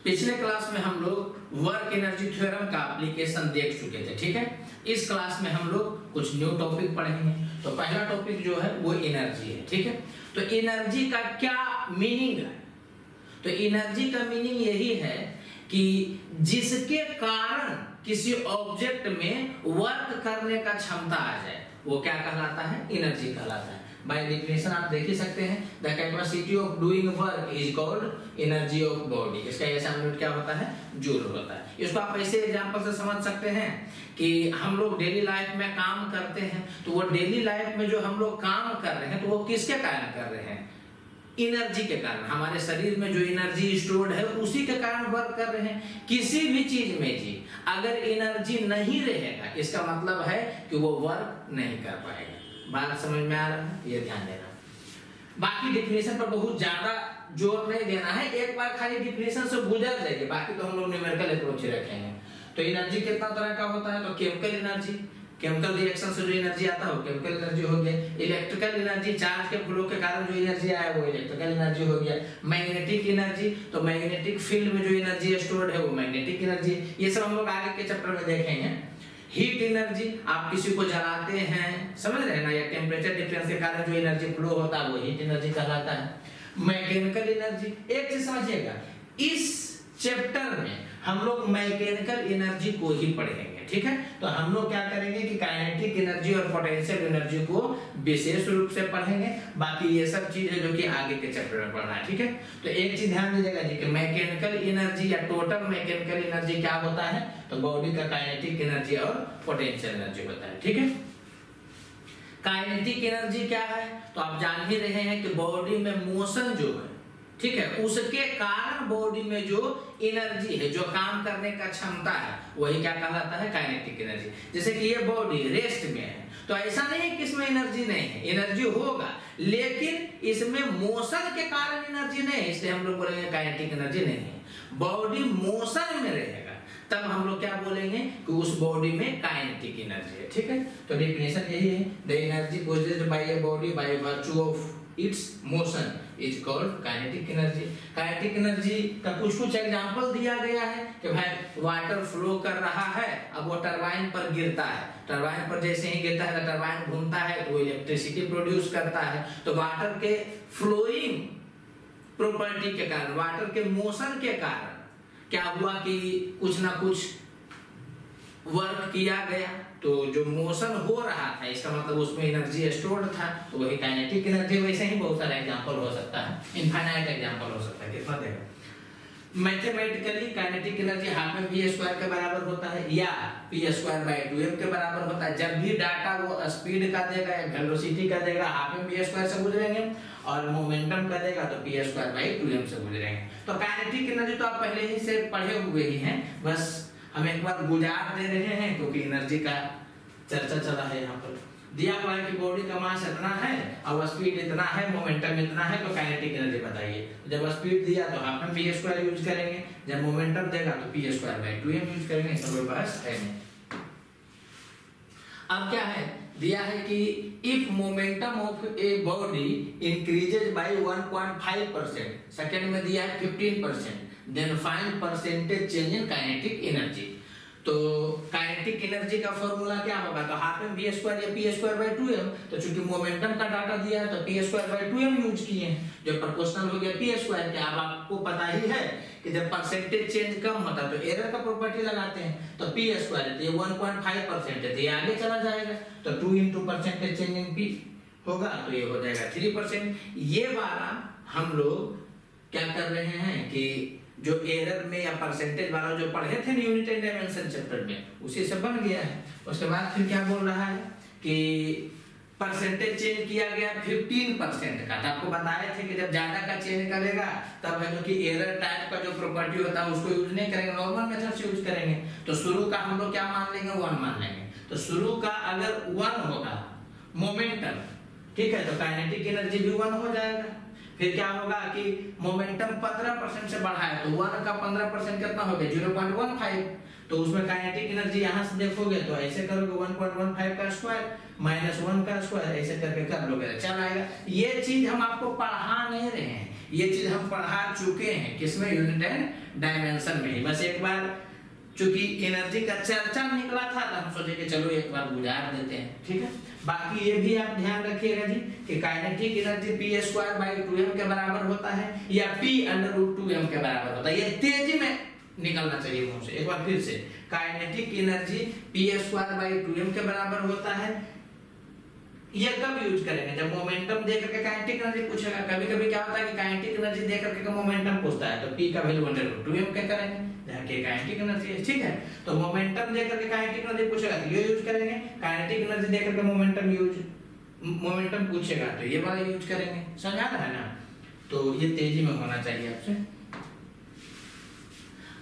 पिछले क्लास में हम लोग वर्क एनर्जी थ्योरम का एप्लीकेशन देख चुके थे, ठीक है। इस क्लास में हम लोग कुछ न्यू टॉपिक पढ़ेंगे। तो पहला टॉपिक जो है वो एनर्जी है, ठीक है। तो एनर्जी का क्या मीनिंग है? तो एनर्जी का मीनिंग यही है कि जिसके कारण किसी ऑब्जेक्ट में वर्क करने का क्षमता आ जाए वो क्या कहलाता है? एनर्जी कहलाता है। बाय डेफिनेशन आप देख ही सकते हैं, the capacity of doing work is called energy of body. इसका ऐसा यूनिट क्या होता है? जूल होता है। इसको आप ऐसे एग्जांपल से समझ सकते हैं कि हम लोग डेली लाइफ में काम करते हैं, तो वो डेली लाइफ में जो हम लोग काम कर रहे हैं तो वो किसके कारण कर रहे हैं? एनर्जी के कारण। हमारे शरीर में जो एनर्जी स्टोर्ड है उसी के कारण वर्क कर रहे हैं। किसी भी चीज में जी अगर एनर्जी नहीं रहेगा इसका मतलब है कि वो वर्क नहीं कर पाएगा। बात समझ में आ रहा है? ये ध्यान देना। बाकी डेफिनेशन पर बहुत ज्यादा जोर नहीं देना है, एक बार खाली डेफिनेशन से गुजर जाइए, बाकी तो हम लोग न्यूमेरिकल अप्रोच ही रखेंगे। तो एनर्जी कितना तरह का होता है? तो केमिकल एनर्जी, केमिकल रिएक्शन से जो एनर्जी आता है वो केमिकल एनर्जी हो गया। इलेक्ट्रिकल एनर्जी, चार्ज के फ्लो के कारण जो एनर्जी आया वो इलेक्ट्रिकल एनर्जी हो गया। मैग्नेटिक एनर्जी, तो मैग्नेटिक फील्ड में जो एनर्जी स्टोर्ड है वो मैग्नेटिक एनर्जी। ये सब हम लोग आगे के चैप्टर में देखेंगे। हीट एनर्जी, आप किसी को जलाते हैं, समझ रहे हैं ना, या टेम्परेचर डिफरेंस के कारण जो एनर्जी फ्लो होता है वो हीट एनर्जी कहलाता है। मैकेनिकल एनर्जी, एक चीज समझिएगा, इस चैप्टर में हम लोग मैकेनिकल एनर्जी को ही पढ़ेंगे, ठीक है। तो हम लोग क्या करेंगे कि काइनेटिक एनर्जी और पोटेंशियल एनर्जी को विशेष रूप से पढ़ेंगे। बाकी ये सब चीज है जो कि आगे के चैप्टर में पढ़ना है, ठीक है। तो एक चीज ध्यान दीजिएगा जी कि मैकेनिकल एनर्जी या टोटल मैकेनिकल एनर्जी क्या होता है? तो बॉडी का काइनेटिक एनर्जी और पोटेंशियल एनर्जी होता है, ठीक है। काइनेटिक एनर्जी क्या है? तो आप जान ही रहे हैं कि बॉडी में मोशन जो है, ठीक है, उसके कारण बॉडी में जो एनर्जी है, जो काम करने का क्षमता है, वही क्या कहलाता है? Kinetic energy. जैसे कि ये बॉडी रेस्ट में है तो ऐसा नहीं है कि इसमें एनर्जी नहीं है, एनर्जी होगा, लेकिन इसमें मोशन के कारण एनर्जी नहीं है, इसलिए हम लोग बोलेंगे काइनेटिक एनर्जी नहीं है। बॉडी मोशन में रहेगा तब हम लोग क्या बोलेंगे कि उस बॉडी में काइनेटिक एनर्जी है, ठीक है। तो डेफिनेशन यही है, the energy possessed by a body by virtue of its motion is called kinetic energy. Kinetic energy का कुछ एग्जांपल दिया गया है कि भाई वाटर फ्लो कर रहा है, अब वो टरबाइन पर गिरता है, टरबाइन पर जैसे ही गिरता है तो टरबाइन घूमता है तो इलेक्ट्रिसिटी प्रोड्यूस करता है। तो वाटर के फ्लोइंग प्रॉपर्टी के कारण, वाटर के मोशन के कारण क्या हुआ कि कुछ ना कुछ वर्क किया गया, तो जो मोशन हो रहा था इसका मतलब उसमें एनर्जी स्टोर्ड था, तो वही काइनेटिक एनर्जी। वैसे ही बहुत सारा एग्जांपल हो सकता है, इनफाइनाइट एग्जांपल हो सकता है। कितना देगा? Mathematically kinetic energy half m v square के बराबर होता है या p स्क्वायर बाय 2m के बराबर होता है। जब भी डाटा वो स्पीड का देगा या वेलोसिटी का देगा, हाफ में v स्क्वायर से गुजरेंगे, और मोमेंटम का देगा तो p स्क्वायर बाय 2m से गुजरेंगे। तो काइनेटिक एनर्जी तो आप पहले ही से पढ़े हुए ही हैं, बस हम एक बार गुजार दे रहे हैं क्योंकि एनर्जी का चर्चा चला है। यहाँ पर दिया हुआ है कि बॉडी का मास इतना है और स्पीड इतना है, मोमेंटम इतना है, तो काइनेटिक एनर्जी बताइए। जब स्पीड दिया तो half m v square use करेंगे, जब मोमेंटम देगा तो p square by 2m use करेंगे। इसका कोई बहस है नहीं। अब क्या है दिया है कि if momentum of a body increases by 1.5%, second में दिया है 15%, then find percentage change in kinetic energy. तो काइनेटिक एनर्जी का फॉर्मूला क्या होगा? तो हाफ में v स्क्वायर या p स्क्वायर बाय 2m, तो चूंकि मोमेंटम का डाटा दिया है तो p square by 2m use किए हैं, जो प्रोपोर्शनल हो गया p स्क्वायर के। अब आपको पता ही है कि जब परसेंटेज चेंज कम होता है तो एरर का प्रॉपर्टी लगाते हैं, तो p स्क्वायर है, ये 1.5% है, तो ये आगे चला जाएगा, तो 2 into परसेंटेज चेंज इन p होगा, तो ये हो जाएगा 3%। ये वाला हम लोग क्या कर रहे हैं कि जो एरर में या परसेंटेज वाला जो पढ़े थे यूनिट एंड डायमेंशन चैप्टर में, उसी से बन गया है। उसके बाद फिर क्या बोल रहा है कि परसेंटेज चेंज किया गया 15% का। तो आपको बताए थे कि जब ज्यादा का चेंज करेगा तब है जो कि एरर टाइप का जो प्रॉपर्टी होता है उसको यूज नहीं करेंगे, नॉर्मल मेथड से यूज करेंगे। तो शुरू का हम लोग क्या मान लेंगे? 1 मान लेंगे। तो शुरू का अगर 1 होगा मोमेंटम, ठीक है, तो काइनेटिक एनर्जी भी 1 हो जाएगा। फिर क्या होगा कि मोमेंटम 15% से बढ़ा है तो 1 का 15% कितना हो गया? 0.15। तो उसमें काइनेटिक एनर्जी यहाँ से देखोगे तो ऐसे करोगे 1.15 का स्क्वायर माइनस 1 का स्क्वायर, ऐसे करके कर लोगे, चल आएगा। ये चीज हम आपको पढ़ा नहीं रहे हैं, ये चीज हम पढ़ा चुके हैं किसमें, यूनिट एंड डायमेंशन में ही। बस एक बार चूंकि एनर्जी का चर्चा निकला था तो हम सोचे कि चलो एक बार गुजार देते हैं, ठीक है। बाकी ये भी आप ध्यान रखिएगा जी कि काइनेटिक एनर्जी p²/2m के बराबर होता है या p√2m के बराबर होता है। ये तेजी में निकलना चाहिए मुंह से, एक बार फिर से, काइनेटिक एनर्जी p²/2m के बराबर होता है। ये कब यूज करेंगे, जब मोमेंटम दे करके काइनेटिक एनर्जी पूछेगा। कभी कभी क्या होता है कि काइनेटिक एनर्जी दे करके मोमेंटम पूछता है तो p का वैल्यू √2m क्या करेंगे, जहां के काइनेटिक एनर्जी है, ठीक है। तो मोमेंटम दे करके काइनेटिक एनर्जी पूछेगा तो ये यूज करेंगे, काइनेटिक एनर्जी दे करके मोमेंटम पूछेगा तो ये वाला यूज करेंगे। समझ आ रहा है ना। तो ये तेजी में होना चाहिए आपसे।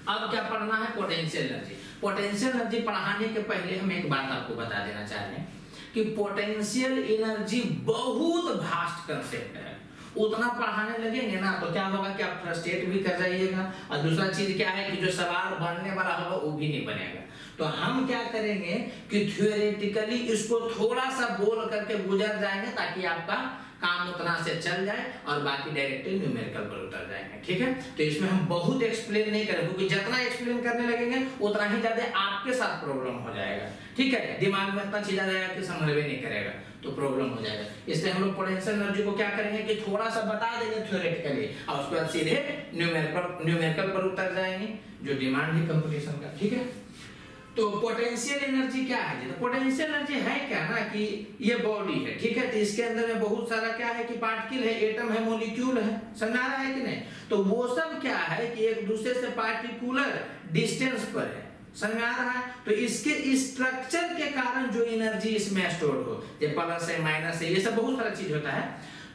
अब क्या पढ़ना है, पोटेंशियल एनर्जी। पोटेंशियल एनर्जी पढ़ाने के पहले हम एक बात आपको बता देना चाह रहे हैं कि पोटेंशियल एनर्जी बहुत भास्ट कंसेप्ट है। उतना पढ़ाने लगेंगे ना तो क्या होगा कि आप फ्रस्ट्रेट भी कर जाइएगा, और दूसरा चीज क्या है कि जो सवाल बनने वाला होगा वो भी नहीं बनेगा। तो हम क्या करेंगे कि थ्योरेटिकली इसको थोड़ा सा बोल करके गुजर जाएंगे ताकि आपका काम उतना से चल जाए और बाकी डायरेक्टली न्यूमेरिकल पर उतर जाएंगे, ठीक है। तो इसमें हम बहुत एक्सप्लेन नहीं करेंगे क्योंकि जितना एक्सप्लेन करने लगेंगे उतना ही ज्यादा आपके साथ प्रॉब्लम हो जाएगा, ठीक है। दिमाग में इतना चीज आ जाएगा कि समझ में नहीं करेगा तो प्रॉब्लम हो जाएगा। इसलिए हम लोग पोटेंशियल एनर्जी को क्या करेंगे कि थोड़ा सा बता देंगे थ्योरेटिकली और उसके बाद सीधे न्यूमेरिकल पर उतर जाएंगे, जो डिमांड है कंपटीशन का, ठीक है। तो पोटेंशियल एनर्जी क्या है, तो पोटेंशियल एनर्जी है क्या ना कि ये बॉडी है, ठीक है। तो इसके अंदर में बहुत सारा क्या है कि पार्टिकल है, एटम है, मॉलिक्यूल है, समझ आ रहा है कि नहीं। तो वो सब क्या है कि एक दूसरे से पार्टिकुलर डिस्टेंस पर है, समझ में आ रहा है। तो इसके स्ट्रक्चर के कारण जो एनर्जी इसमें स्टोर हो, ये प्लस है माइनस है, ये सब बहुत सारा चीज होता है।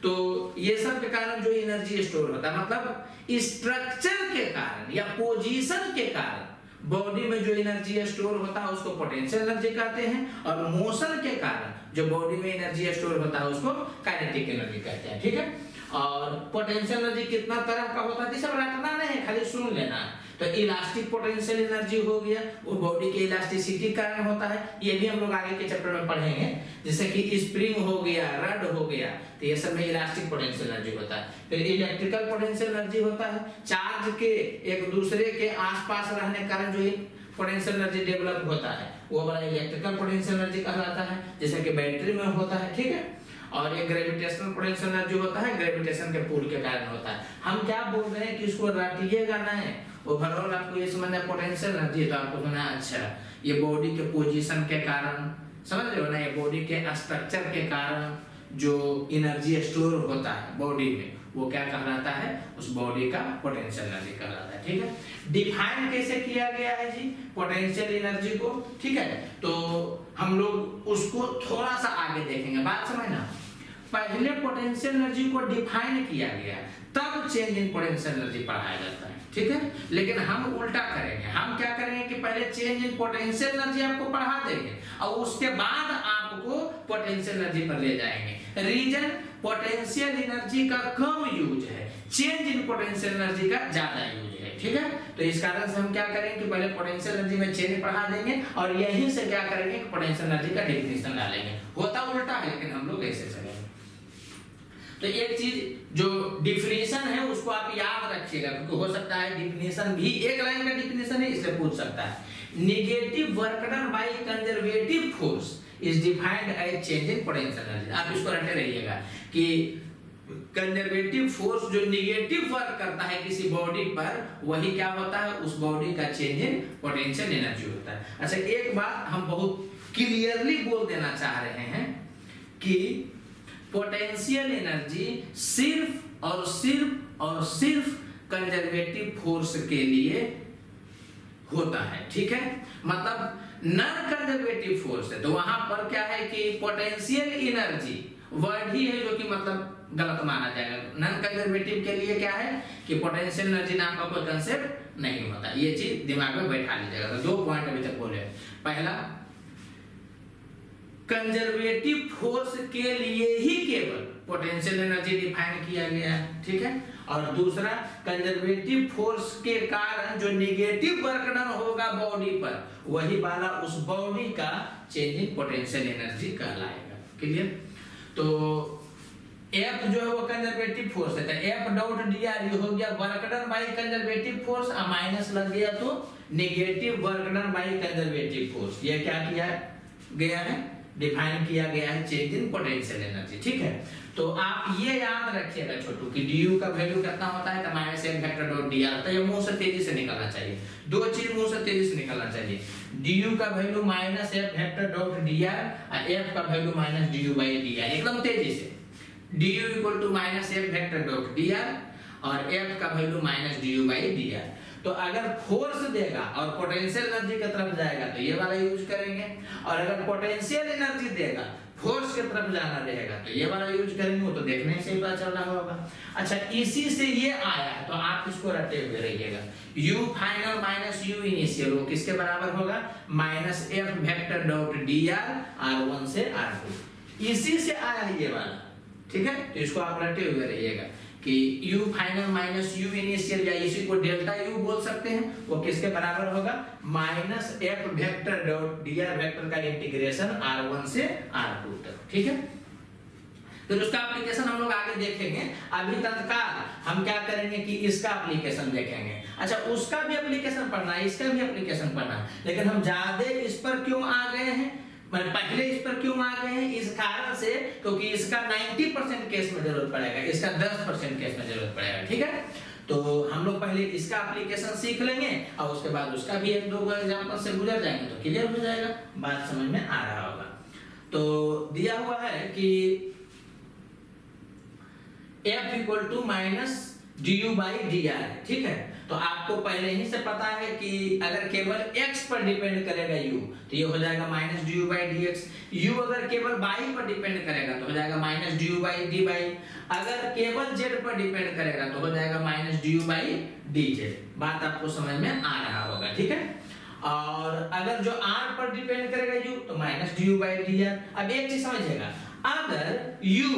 तो ये सब के कारण जो एनर्जी स्टोर होता है, मतलब स्ट्रक्चर के कारण या पोजीशन के कारण बॉडी में जो एनर्जी स्टोर होता है उसको पोटेंशियल एनर्जी कहते हैं, और मोशन के कारण जो बॉडी में एनर्जी स्टोर होता है उसको काइनेटिक एनर्जी कहते हैं, ठीक है। और पोटेंशियल एनर्जी कितना तरह का होता है सब रटना नहीं है, खाली सुन लेना है। तो इलास्टिक पोटेंशियल एनर्जी हो गया, वो बॉडी के इलास्टिसिटी कारण होता है, ये भी हम लोग आगे के चैप्टर में पढ़ेंगे। जैसे कि स्प्रिंग हो गया, रड हो गया, तो ये सब में इलास्टिक पोटेंशियल एनर्जी होता है। फिर इलेक्ट्रिकल पोटेंशियल एनर्जी होता है, चार्ज के एक दूसरे के आसपास रहने कारण जो पोटेंशियल एनर्जी डेवलप होता है वो बड़ा इलेक्ट्रिकल पोटेंशियल एनर्जी कहलाता है, जैसे कि बैटरी में होता है, ठीक है। और ये ग्रेविटेशनल पोटेंशियल एनर्जी होता है, ग्रेविटेशन के पुल के कारण होता है। हम क्या बोल रहे हैं कि इसको रटिएगा नहीं, ओवरऑल आपको ये समझना पोटेंशियल एनर्जी तो आपको सुना अच्छा ये बॉडी के पोजीशन के कारण, समझ रहे हो ना, ये बॉडी के स्ट्रक्चर के कारण जो एनर्जी स्टोर होता है बॉडी में वो क्या कहलाता है, उस बॉडी का पोटेंशियल एनर्जी कहलाता है, ठीक है। डिफाइन कैसे किया गया है जी पोटेंशियल एनर्जी को, ठीक है। तो हम लोग उसको थोड़ा सा आगे देखेंगे, बात समझना। पहले पोटेंशियल एनर्जी को डिफाइन किया गया तब चेंज इन पोटेंशियल एनर्जी पढ़ाया जाता है, ठीक है। लेकिन हम उल्टा करेंगे, हम क्या करेंगे कि पहले चेंज इन पोटेंशियल एनर्जी आपको पढ़ा देंगे और उसके बाद आपको पोटेंशियल एनर्जी पर ले जाएंगे। रीजन पोटेंशियल एनर्जी का कम यूज है, चेंज इन पोटेंशियल एनर्जी का ज्यादा यूज है, ठीक है। तो इस कारण से हम क्या करेंगे कि पहले पोटेंशियल एनर्जी में चेंज पढ़ा देंगे और यहीं से क्या करेंगे कि पोटेंशियल एनर्जी का डेफिनेशन डालेंगे। होता उल्टा है लेकिन हम लोग ऐसे चलेंगे। तो एक चीज जो डिफिनेशन है उसको आप याद रखिएगा क्योंकि हो सकता है डिफिनेशन भी एक लाइन का डिफिनेशन है इसलिए पूछ सकता है। Negative work done by conservative force is defined as change in potential energy. आप इसको रटे रहिएगा कि कंजर्वेटिव फोर्स जो नेगेटिव वर्क करता है किसी बॉडी पर वही क्या होता है, उस बॉडी का चेंज इन पोटेंशियल एनर्जी होता है। अच्छा एक बात हम बहुत क्लियरली बोल देना चाह रहे हैं कि पोटेंशियल एनर्जी सिर्फ और सिर्फ कंजर्वेटिव फोर्स के लिए होता है, ठीक है। मतलब नॉन कंजर्वेटिव फोर्स है तो वहां पर क्या है कि पोटेंशियल एनर्जी वर्ड ही है जो कि मतलब गलत माना जाएगा। नॉन कंजर्वेटिव के लिए क्या है कि पोटेंशियल एनर्जी नाम का कोई कंसेप्ट नहीं होता, ये चीज दिमाग में बैठा लीजिएगा। तो दो पॉइंट अभी तक बोले, पहला कंजर्वेटिव फोर्स के लिए ही केवल पोटेंशियल एनर्जी डिफाइन किया गया है, ठीक है। और दूसरा कंजर्वेटिव फोर्स के कारण जो नेगेटिव वर्क डन होगा बॉडी पर वही वाला उस बॉडी का चेंज इन पोटेंशियल एनर्जी कहलाएगा। क्लियर। तो F जो है वो कंजर्वेटिव फोर्स है, तो F डॉट dr ये हो गया work done by conservative force, और माइनस लग गया तो negative work done by conservative force. ये क्या किया गया है, डिफाइन किया गया है चेंज इन पोटेंशियल एनर्जी। ठीक है, तो आप ये याद रखिएगा छोटू कि du का वैल्यू कितना होता है, तो minus F vector dot dr। तो ये मुंह से तेजी से निकलना चाहिए, दो चीज मुंह से तेजी से निकलना चाहिए। du का value minus F vector dot dr और F का value minus du by dr, एकदम तेजी से। du equal to minus F vector dot dr और F का value minus du by dr। तो अगर फोर्स देगा और पोटेंशियल एनर्जी की तरफ जाएगा तो ये वाला यूज करेंगे, और अगर पोटेंशियल एनर्जी देगा फोर्स की तरफ जाना रहेगा तो ये वाला यूज करेंगे। वो तो देखने से ही पता चल रहा होगा। अच्छा, इसी से ये आया है तो आप इसको रटे हुए रहिएगा। u final minus u initial वो किसके बराबर होगा, minus F vector dot dr r1 से r2, इसी से आया है ये वाला। ठीक है, तो इसको आप रटे हुए रहिएगा कि u final minus u initial, या इसी को डेल्टा u बोल सकते हैं, वो किसके बराबर होगा, minus F vector dot dr vector का इंटीग्रेशन r1 से r2 तक। ठीक है, फिर उसका एप्लीकेशन हम लोग आगे देखेंगे। अभी तत्काल हम क्या करेंगे कि इसका एप्लीकेशन देखेंगे। अच्छा, उसका भी एप्लीकेशन पढ़ना है, इसका भी एप्लीकेशन पढ़ना है, लेकिन हम ज्यादा इस पर क्यों आ गए हैं, पहले इस पर क्यों आ गए हैं, इस कारण से क्योंकि इसका 90% केस में जरूरत पड़ेगा, इसका 10% केस में जरूरत पड़ेगा। ठीक है, तो हम लोग पहले इसका एप्लीकेशन सीख लेंगे और उसके बाद उसका भी एक दो एग्जांपल से गुजर जाएंगे तो क्लियर हो जाएगा, बात समझ में आ रहा होगा। तो दिया हुआ है कि F equal to minus du by dr है। ठीक है, तो आपको पहले ही से पता है कि अगर केवल x पर डिपेंड करेगा u तो ये हो जाएगा minus du by dx, u अगर केवल y पर डिपेंड करेगा तो हो जाएगा माइनस du बाई dy, अगर केवल z पर डिपेंड करेगा तो हो जाएगा माइनस du बाई dz। बात आपको समझ में आ रहा होगा। ठीक है, और अगर जो r पर डिपेंड करेगा u तो माइनस du बाई dr। अब एक चीज समझिएगा, अगर u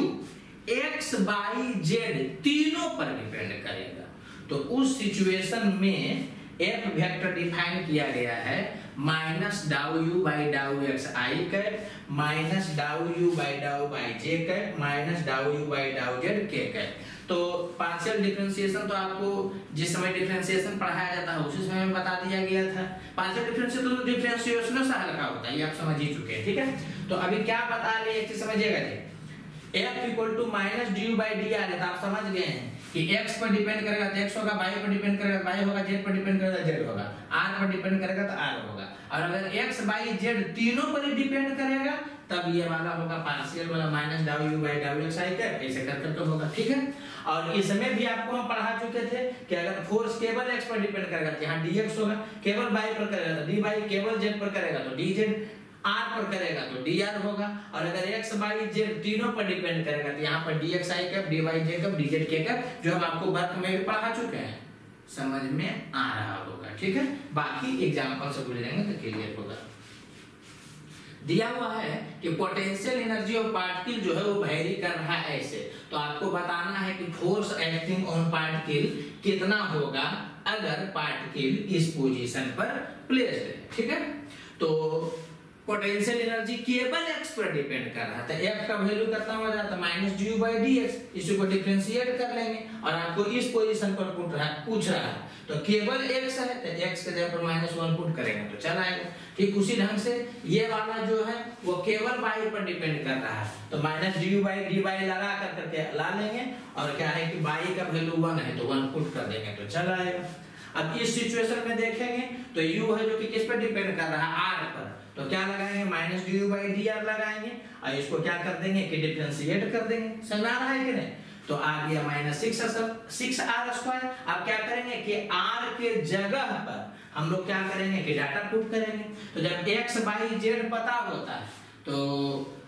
x बाई z तीनों पर डिपेंड करेगा तो उस सिचुएशन में F वेक्टर डिफाइन किया गया है माइनस डाउ u बाई डाउ x i कैप माइनस डाउ u बाई डाउ j कैप माइनस डाउ u बाई डाउ z k कैप। तो पार्शियल डिफरेंशिएशन तो आपको जिस समय डिफरेंशिएशन पढ़ाया जाता है उसी समय में बता दिया गया था। पार्शियल डिफरेंशिएशन तो डिफरेंशिएशन से हल्का होता है, ये आप समझ ही चुके हैं। ठीक है, तो अभी क्या बता रहे हैं समझिएगा जी, F equal to minus du by dr है, तो आप समझ गए हैं कि x पर डिपेंड करेगा तो x होगा, y पर डिपेंड करेगा तो y होगा, z पर डिपेंड करेगा तो z होगा, r पर डिपेंड करेगा तो r होगा। और अगर x y z तीनों पर डिपेंड करेगा तब ये वाला होगा पार्शियल वाला माइनस डाउ u बाई डाउ x i कैप, ऐसे करके तो होगा। ठीक है, और इसमें भी आपको हम पढ़ा चुके थे कि अगर फोर्स केवल x पर डिपेंड करेगा तो यहाँ dx होगा, केवल y पर करेगा तो dy, केवल z पर करेगा तो dz, r पर करेगा तो dr होगा, और अगर x y z तीनों पर डिपेंड करेगा तो यहाँ पर dx i cap dy j cap dz k cap, जो हम आपको वर्क में भी पढ़ा चुके हैं, समझ में आ रहा होगा। ठीक है, बाकी एग्जांपल से गुजरेंगे तो क्लियर होगा। दिया हुआ है कि पोटेंशियल एनर्जी ऑफ पार्टिकल जो है वो वेरी कर रहा है ऐसे, तो आपको बताना है कि फोर्स एक्टिंग ऑन पार्टिकल कितना होगा अगर पार्टिकल इस पोजीशन पर प्लेस्ड है। ठीक है, तो पोटेंशियल एनर्जी केवल x पर डिपेंड कर रहा था, f का वैल्यू कितना हो जाता है माइनस du बाई dx, इसी को डिफरेंशिएट कर लेंगे और आपको इस पोजीशन पर पूछ रहा है तो केवल x है तो x के जगह पर -1 पुट करेंगे तो चल आएगा। ठीक उसी ढंग से ये वाला जो है वो केवल y पर डिपेंड कर रहा है तो माइनस du बाई dy लगा करके ला लेंगे, और क्या है कि y का वैल्यू 1 है तो 1 पुट कर देंगे तो चल आएगा। अब इस सिचुएशन में देखेंगे तो u है जो कि किस पर डिपेंड कर रहा है, r पर, तो क्या लगाएंगे माइनस du बाई dr लगाएंगे और इसको क्या कर देंगे कि डिफरेंशिएट कर देंगे। समझ आ रहा है कि नहीं, तो आ गया माइनस 6r स्क्वायर। अब क्या करेंगे कि r के जगह पर हम लोग क्या करेंगे कि डाटा पुट करेंगे, तो जब x बाई z पता होता है तो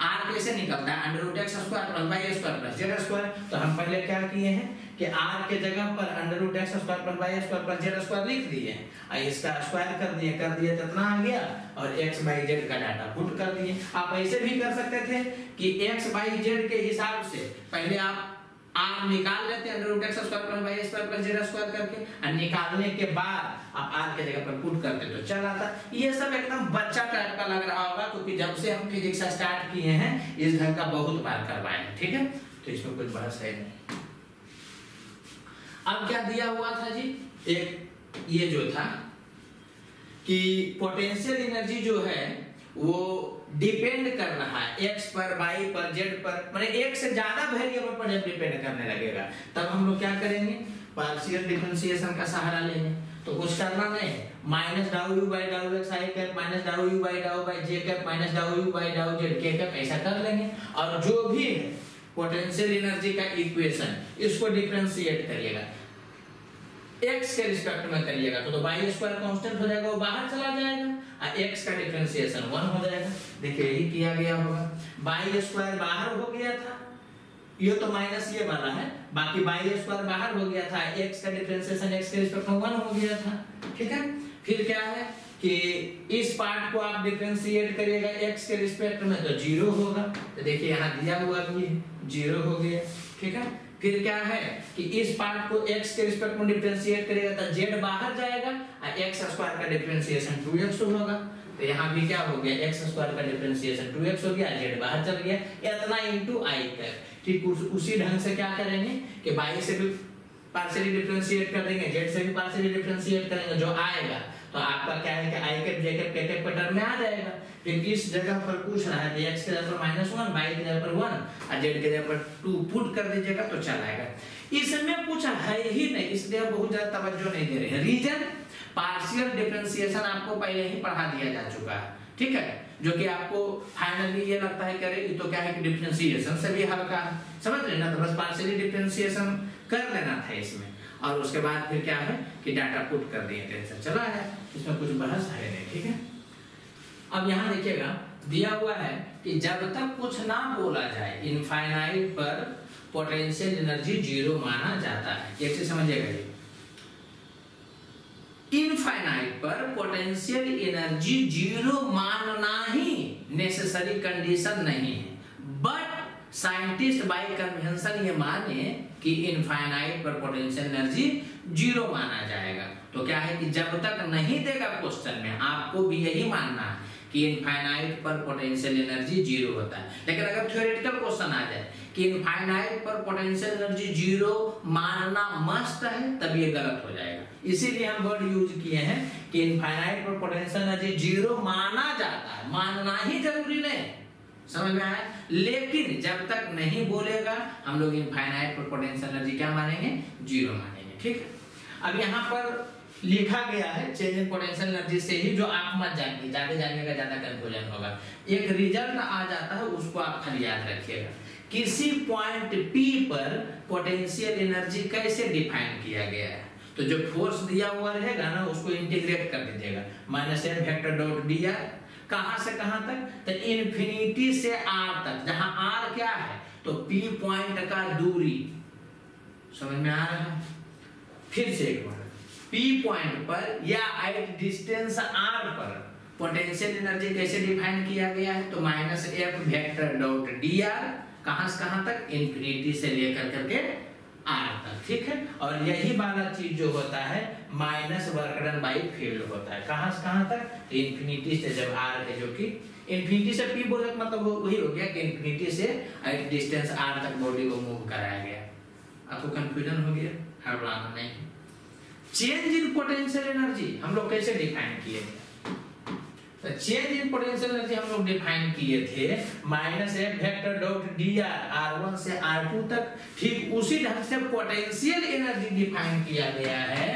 r कैसे निकलता है under root x square plus y square plus z square. तो हम पहले क्या किए हैं कि r के जगह पर under root x square plus y square plus z square लिख दिए हैं और इसका स्क्वायर कर दिए तो इतना आ गया, और x बाई z का डाटा पुट कर दिए। आप ऐसे भी कर सकते थे कि x बाई z के हिसाब से पहले आप r निकाल लेते हैं under root x square plus y square plus z square करके, और निकालने के बाद आप r के जगह पर पुट करते तो चल आता। ये सब एकदम बच्चा टाइप का लग रहा होगा क्योंकि जब से हम फिजिक्स स्टार्ट किए हैं इस ढंग का बहुत बार करवाए हैं। ठीक है, तो इसमें कुछ बहस है नहीं। अब क्या दिया हुआ था जी, एक ये जो था कि पोटेंशियल एनर्जी जो है वो डिपेंड कर रहा है एक्स पर, वाई पर, जेड पर, माने एक से ज्यादा वेरिएबल पर जब डिपेंड करने लगेगा तब हम लोग क्या करेंगे, पार्शियल डिफरेंशिएशन का सहारा लेंगे। तो कुछ करना नहीं, माइनस डाउ यू बाई डाउ एक्स आई कैप माइनस डाउ यू बाई डाउ बाई जे कैप माइनस डाउ यू बाई डाउ जेड के कैप, ऐसा कर लेंगे। और जो भी है पोटेंशियल एनर्जी का इक्वेशन इसको डिफरेंशिएट करिएगा, एक्स के रिस्पेक्ट में करिएगा तो वाई स्क्वायर कांस्टेंट हो जाएगा, वो बाहर चला जाएगा और एक्स का डिफरेंशिएशन 1 हो जाएगा। देखिए यही किया गया होगा, वाई स्क्वायर बाहर हो गया था, ये तो माइनस ये वाला है, बाकी वाई स्क्वायर बाहर हो गया था, एक्स का डिफरेंशिएशन एक्स के रिस्पेक्ट में 1 हो गया था। ठीक है, फिर क्या है कि इस पार्ट को आप डिफरेंशिएट करिएगा एक्स के रिस्पेक्ट में तो 0 होगा। तो देखिए यहाँ दिया हुआ भी 0 हो गया। ठीक है, फिर क्या है कि इस पार्ट को x के रिस्पेक्ट में डिफरेंशिएट करेगा तो z बाहर जाएगा और x स्क्वायर का डिफरेंशिएशन 2x होगा। तो यहाँ भी क्या हो गया, x स्क्वायर का डिफरेंशिएशन 2x हो गया, z बाहर चल गया, इतना इनटू i का। ठीक उसी ढंग से क्या करेंगे कि y से भी पार्शियली डिफरेंशिएट कर देंगे, z से भी पार्शियली डिफरेंशिएट करेंगे, जो आएगा तो आपका क्या है कि i cap j cap k cap term में आ जाएगा। फिर इस जगह पर पूछ रहा है x के जगह पर -1, y के जगह पर 1 और z के जगह पर 2 पुट कर दीजिएगा तो चल आएगा। इसमें कुछ है ही नहीं, इसलिए बहुत ज्यादा तवज्जो नहीं दे रहे हैं। रीजन पार्शियल डिफरेंशिएशन आपको पहले ही पढ़ा दिया जा चुका है। ठीक है, जो कि आपको फाइनली ये लगता है करे तो क्या है कि डिफरेंशिएशन से भी हल्का है, समझ रहे ना, तो बस पार्शियली डिफरेंशिएशन कर लेना था इसमें और उसके बाद फिर क्या है कि डाटा पुट कर दिए, टेंशन चला है, इसमें कुछ बहस है नहीं। ठीक है, अब यहाँ देखिएगा दिया हुआ है कि जब तक कुछ ना बोला जाए इनफाइनाइट पर पोटेंशियल एनर्जी 0 माना जाता है। एक चीज समझिएगा, ये इनफाइनाइट पर पोटेंशियल एनर्जी 0 मानना ही नेसेसरी कंडीशन नहीं है, बट साइंटिस्ट बाय कन्वेंशन ये माने कि इनफाइनाइट पर पोटेंशियल एनर्जी 0 माना जाएगा। तो क्या है कि जब तक नहीं देगा क्वेश्चन में, आपको भी यही मानना है कि इनफाइनाइट पर पोटेंशियल एनर्जी 0 होता है। लेकिन अगर थ्योरेटिकल क्वेश्चन आ जाए कि इनफाइनाइट पर पोटेंशियल एनर्जी 0 मानना मस्ट है, तब ये गलत हो जाएगा। इसीलिए हम वर्ड यूज किए हैं कि इनफाइनाइट पर पोटेंशियल एनर्जी 0 माना जाता है, मानना ही जरूरी नहीं, समझ में आया। लेकिन जब तक नहीं बोलेगा हम लोग इनफाइनाइट पर पोटेंशियल एनर्जी क्या मानेंगे, 0 मानेंगे। ठीक है, अब यहाँ पर लिखा गया है चेंज इन पोटेंशियल एनर्जी से ही, जो आप मत जानिए, ज्यादा जानिएगा ज्यादा कंफ्यूजन होगा। एक रिजल्ट आ जाता है उसको आप खाली याद रखिएगा। किसी पॉइंट P पर पोटेंशियल एनर्जी कैसे डिफाइन किया गया है, तो जो फोर्स दिया हुआ रहेगा ना उसको इंटीग्रेट कर दीजिएगा, -m वेक्टर डॉट dr, कहां से कहां तक, तो इंफिनिटी से r तक, जहां r क्या है तो P पॉइंट का दूरी, समझ में आ रहा है। फिर से एक बार, P पॉइंट पर या एट डिस्टेंस r पर पोटेंशियल एनर्जी कैसे डिफाइन किया गया है, तो -f वेक्टर डॉट dr, कहां से कहां तक, इंफिनिटी से लेकर करके r तक। ठीक है, और यही वाला चीज जो होता है minus work done by field होता है, कहां से कहां तक, तो इंफिनिटी से जब r है, जो कि इंफिनिटी से P बोले मतलब वही हो गया कि इंफिनिटी से एट डिस्टेंस r तक बॉडी को मूव कराया गया। आपको कंफ्यूजन हो गया, हड़बड़ाना नहीं। चेंज इन पोटेंशियल एनर्जी हम लोग कैसे डिफाइन किए थे, तो चेंज इन पोटेंशियल एनर्जी हम लोग डिफाइन किए थे -f vector dot dr, r1 से r2 तक। ठीक उसी ढंग से पोटेंशियल एनर्जी डिफाइन किया गया है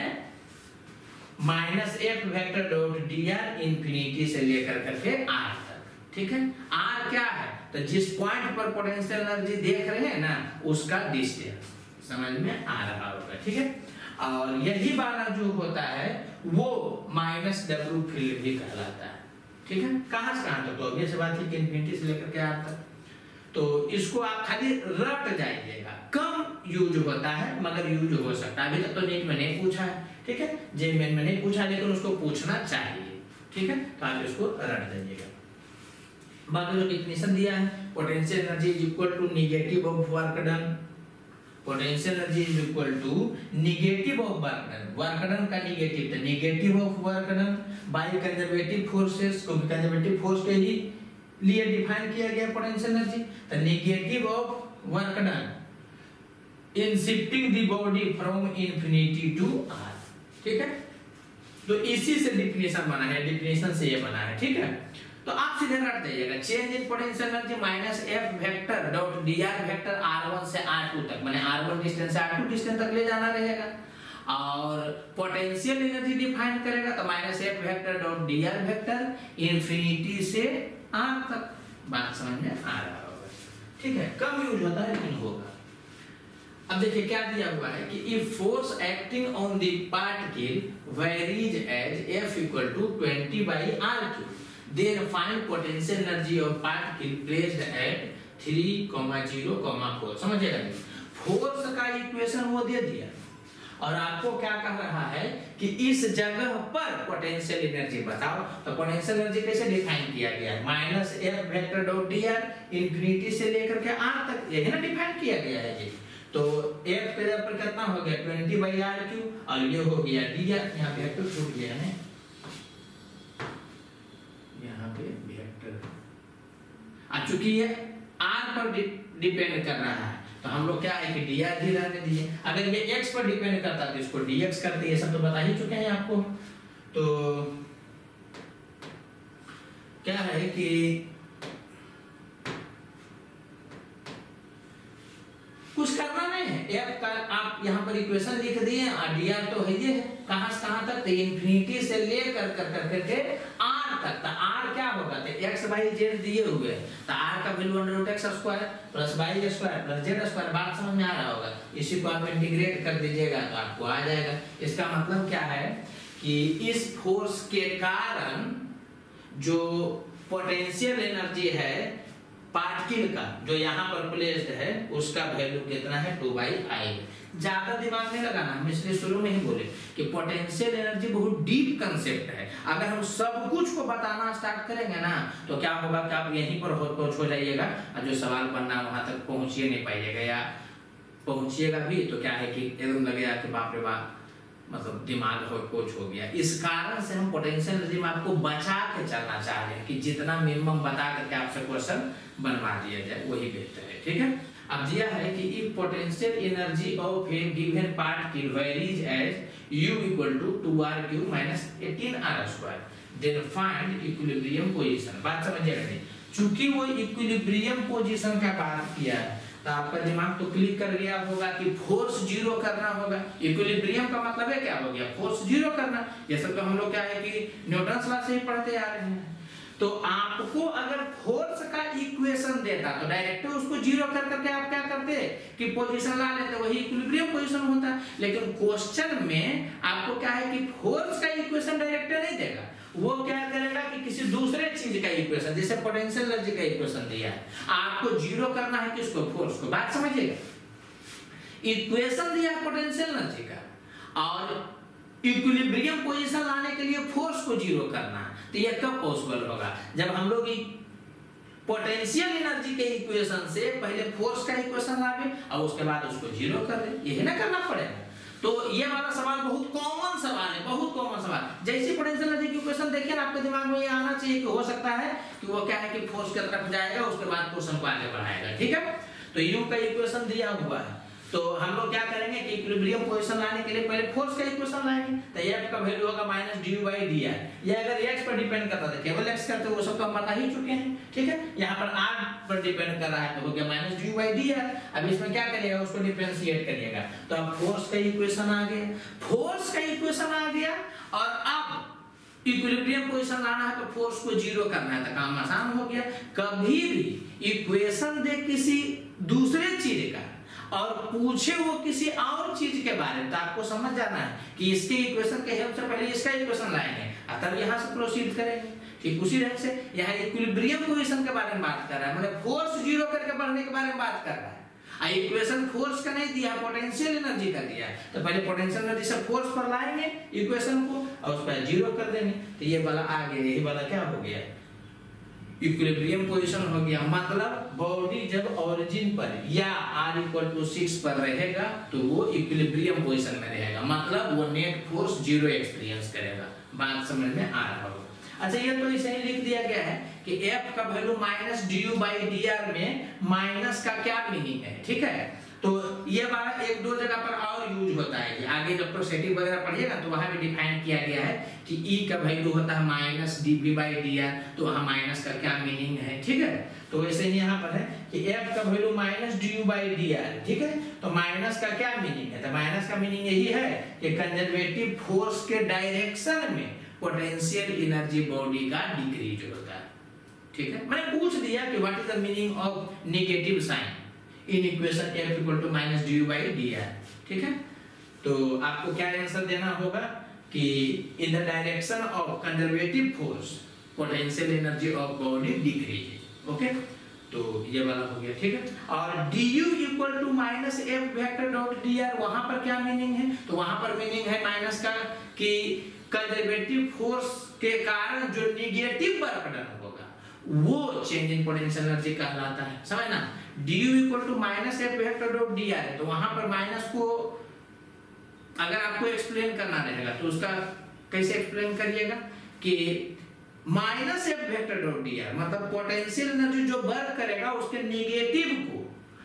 -f vector dot dr infinity से लेकर करके r तक। ठीक है, r क्या है, तो जिस पॉइंट पर पोटेंशियल एनर्जी देख रहे हैं ना उसका डिस्टेंस समझ में आ रहा होगा। ठीक है, और यही वाला जो होता है वो -w फील्ड भी कहलाता है। ठीक है, कहां से कहां तक, तो obvious बात है कि इंफिनिटी से लेकर के r तक। तो इसको आप खाली रट जाइएगा, कम यूज होता है मगर यूज हो सकता है। अभी तक तो नीट में नहीं पूछा है, ठीक है, जे में नहीं पूछा, लेकिन उसको पूछना चाहिए। ठीक है, तो आप इसको रट जाइएगा। बाकी जो डेफिनेशन दिया है, potential energy is equal to negative of work done, potential energy is equal to negative of work done, work done का नेगेटिव तो negative of work done by conservative forces, क्योंकि कंजर्वेटिव फोर्स के ही लिए define किया गया potential energy, तो negative of work done in shifting the body from infinity to r. ठीक है, तो इसी से डिफिनेशन बना है, डिफिनेशन से ये बना है। ठीक है, तो आप सीधे रट दीजिएगा change in potential energy minus F vector dot dr vector r1 से r2 तक, माने r1 डिस्टेंस से r2 डिस्टेंस तक ले जाना रहेगा। और पोटेंशियल एनर्जी डिफाइन करेगा तो minus F vector dot dr vector infinity से r तक। बात समझ में आ रहा होगा? ठीक है, कम यूज होता है लेकिन होगा। अब देखिए क्या दिया हुआ है कि if force acting on the particle varies as f equal to 20 by r3, then find potential energy of particle placed at 3,0, 4। समझिएगा, फोर्स का इक्वेशन वो दे दिया और आपको क्या कह रहा है कि इस जगह पर पोटेंशियल एनर्जी बताओ। तो पोटेंशियल एनर्जी कैसे डिफाइन किया गया है? Minus F vector dot dr infinity से लेकर के r तक, यही ना डिफाइन किया गया है जी। तो f के जगह पर कितना हो गया 20 by r3 और ये हो गया dr, यहाँ पे वेक्टर छूट गया है, यहाँ पे वेक्टर अब चूंकि ये r पर डिपेंड कर रहा है तो हम लोग क्या है कि dr भी रहने दिए। अगर ये x पर डिपेंड करता तो इसको dx करते, ये सब तो बता ही चुके हैं आपको। तो क्या है कि कुछ करना नहीं है, f का आप यहाँ पर इक्वेशन लिख दिए और dr तो है ये है कहां से कहां तक, तो इंफिनिटी से लेकर करके r तक। तो r क्या होगा, तो x y z दिए हुए तो r का value √x² plus y² plus z²। बात समझ में आ रहा होगा? इसी को आप इंटीग्रेट कर दीजिएगा तो आपको आ जाएगा। इसका मतलब क्या है कि इस फोर्स के कारण जो पोटेंशियल एनर्जी है पार्टिकल का जो यहाँ पर प्लेस्ड है उसका वैल्यू कितना है 2/I। ज्यादा दिमाग नहीं लगाना, हम इसलिए शुरू में ही बोले कि पोटेंशियल एनर्जी बहुत डीप कंसेप्ट है। अगर हम सब कुछ को बताना स्टार्ट करेंगे ना तो क्या होगा कि आप यहीं पर हो जाइएगा और जो सवाल बनना वहां तक पहुंच ही नहीं पाइएगा, या पहुंचिएगा भी तो क्या है कि एकदम लगेगा कि बाप रे बाप, मतलब दिमाग हो कुछ हो गया। इस कारण से हम पोटेंशियल एनर्जी में आपको बचा के चलना चाह रहे हैं कि जितना मिनिमम बता करके आपसे क्वेश्चन बनवा दिया जाए वही बेहतर है। ठीक है, अब दिया है कि if potential energy of a given particle varies as u equal to 2r³ minus 18r², then find equilibrium position. बात समझिएगा नहीं, चूंकि वो इक्विलिब्रियम पोजीशन का बात किया तो आपका दिमाग तो क्लिक कर गया होगा कि फोर्स जीरो करना होगा। इक्विलिब्रियम का मतलब है क्या हो गया, फोर्स जीरो करना। ये सब तो हम लोग क्या है कि न्यूटन लॉ से ही पढ़ते आ रहे हैं। तो आपको अगर फोर्स का इक्वेशन देता तो डायरेक्ट उसको जीरो कर करके आप क्या करते कि पोजीशन ला लेते, वही इक्विलिब्रियम पोजीशन होता। लेकिन क्वेश्चन में आपको क्या है कि फोर्स का इक्वेशन डायरेक्ट नहीं देगा, वो क्या करेगा कि किसी दूसरे चीज का इक्वेशन, जैसे पोटेंशियल एनर्जी का इक्वेशन दिया है, आपको जीरो करना है किसको, फोर्स को। बात समझिएगा, इक्वेशन दिया है पोटेंशियल एनर्जी का और इक्विलिब्रियम पोजीशन लाने के लिए फोर्स को जीरो करना है। तो ये कब पॉसिबल होगा, जब हम लोग पोटेंशियल एनर्जी के इक्वेशन से पहले फोर्स का इक्वेशन लावे और उसके बाद उसको जीरो कर दे, यही ना करना पड़ेगा। तो ये वाला सवाल बहुत कॉमन सवाल है, बहुत कॉमन सवाल। जैसे पोटेंशियल एनर्जी की इक्वेशन देखिए ना, आपके दिमाग में ये आना चाहिए कि हो सकता है कि वो क्या है कि फोर्स की तरफ जाएगा, उसके बाद क्वेश्चन को आगे बढ़ाएगा। ठीक है, तो यू का इक्वेशन दिया हुआ है, तो हम लोग क्या करेंगे कि इक्विलिब्रियम पोजीशन लाने के लिए पहले फोर्स का इक्वेशन लाएंगे। तो f का वैल्यू होगा -du/dr। ये अगर x पर डिपेंड करता है केवल x करते वो सब तो हम बता ही चुके हैं। ठीक है, यहाँ पर r पर डिपेंड कर रहा है तो हो गया -du/dr। अब इसमें क्या करिएगा, उसको डिफरेंशिएट करिएगा तो अब फोर्स का इक्वेशन आ गया, फोर्स का इक्वेशन आ गया। और अब इक्विलिब्रियम पोजीशन लाना है तो फोर्स को जीरो करना है, तो काम आसान हो गया। कभी भी इक्वेशन दे किसी दूसरे चीज का और पूछे वो किसी और चीज के बारे में, तो आपको समझ जाना है कि इसके इक्वेशन के हेल्प से पहले इसका इक्वेशन लाएंगे तब यहाँ से प्रोसीड करेंगे। ठीक उसी ढंग से यहाँ इक्विलिब्रियम पोजीशन के बारे में बात कर रहा है, मतलब फोर्स जीरो करके बढ़ने के बारे में बात कर रहा है। इक्वेशन फोर्स का नहीं दिया, पोटेंशियल एनर्जी का दिया, तो पहले पोटेंशियल एनर्जी से फोर्स पर लाएंगे इक्वेशन को और उस पर जीरो कर देंगे। तो ये वाला आ गया, यही वाला क्या हो गया, इक्विलिब्रियम पोजीशन हो गया। मतलब बॉडी जब ओरिजिन पर या r=6 पर रहेगा तो वो इक्विलिब्रियम पोजीशन में रहेगा, मतलब वो नेट फोर्स जीरो एक्सपीरियंस करेगा। बात समझ में आ रहा होगा। अच्छा, ये तो इसे ही लिख दिया गया है कि f का वैल्यू -du/dr में माइनस का क्या मीनिंग है। ठीक है, तो ये वाला एक दो जगह पर और यूज होता है, आगे इलेक्ट्रोस्टैटिक वगैरह पढ़िएगा तो वहां भी डिफाइन किया गया है कि E का वैल्यू होता है माइनस dV/dr, तो वहां माइनस का क्या मीनिंग है, ठीक है। तो वैसे ही यहाँ पर है कि F का वैल्यू माइनस du/dr, ठीक है। तो माइनस का क्या मीनिंग है, तो माइनस का मीनिंग यही है कि कंजर्वेटिव फोर्स के डायरेक्शन में पोटेंशियल एनर्जी बॉडी का डिक्रीज होता है, ठीक है। मैंने पूछ दिया कि what is the meaning of negative sign in equation F equal to minus du/dr, ठीक है। तो आपको क्या आंसर देना होगा कि in the direction of conservative force potential energy of body decrease, okay. तो ये वाला हो गया, ठीक है। और du equal to minus F vector dot dr, वहां पर क्या मीनिंग है, तो वहां पर मीनिंग है माइनस का कि कंजर्वेटिव फोर्स के कारण जो नेगेटिव वर्क डन होगा वो चेंज इन पोटेंशियल एनर्जी कहलाता है, समझ ना। du equal to minus F vector dot dr है, तो वहां पर माइनस को अगर आपको एक्सप्लेन करना रहेगा तो उसका कैसे एक्सप्लेन करिएगा कि minus F vector dot dr मतलब पोटेंशियल एनर्जी जो वर्क करेगा उसके नेगेटिव को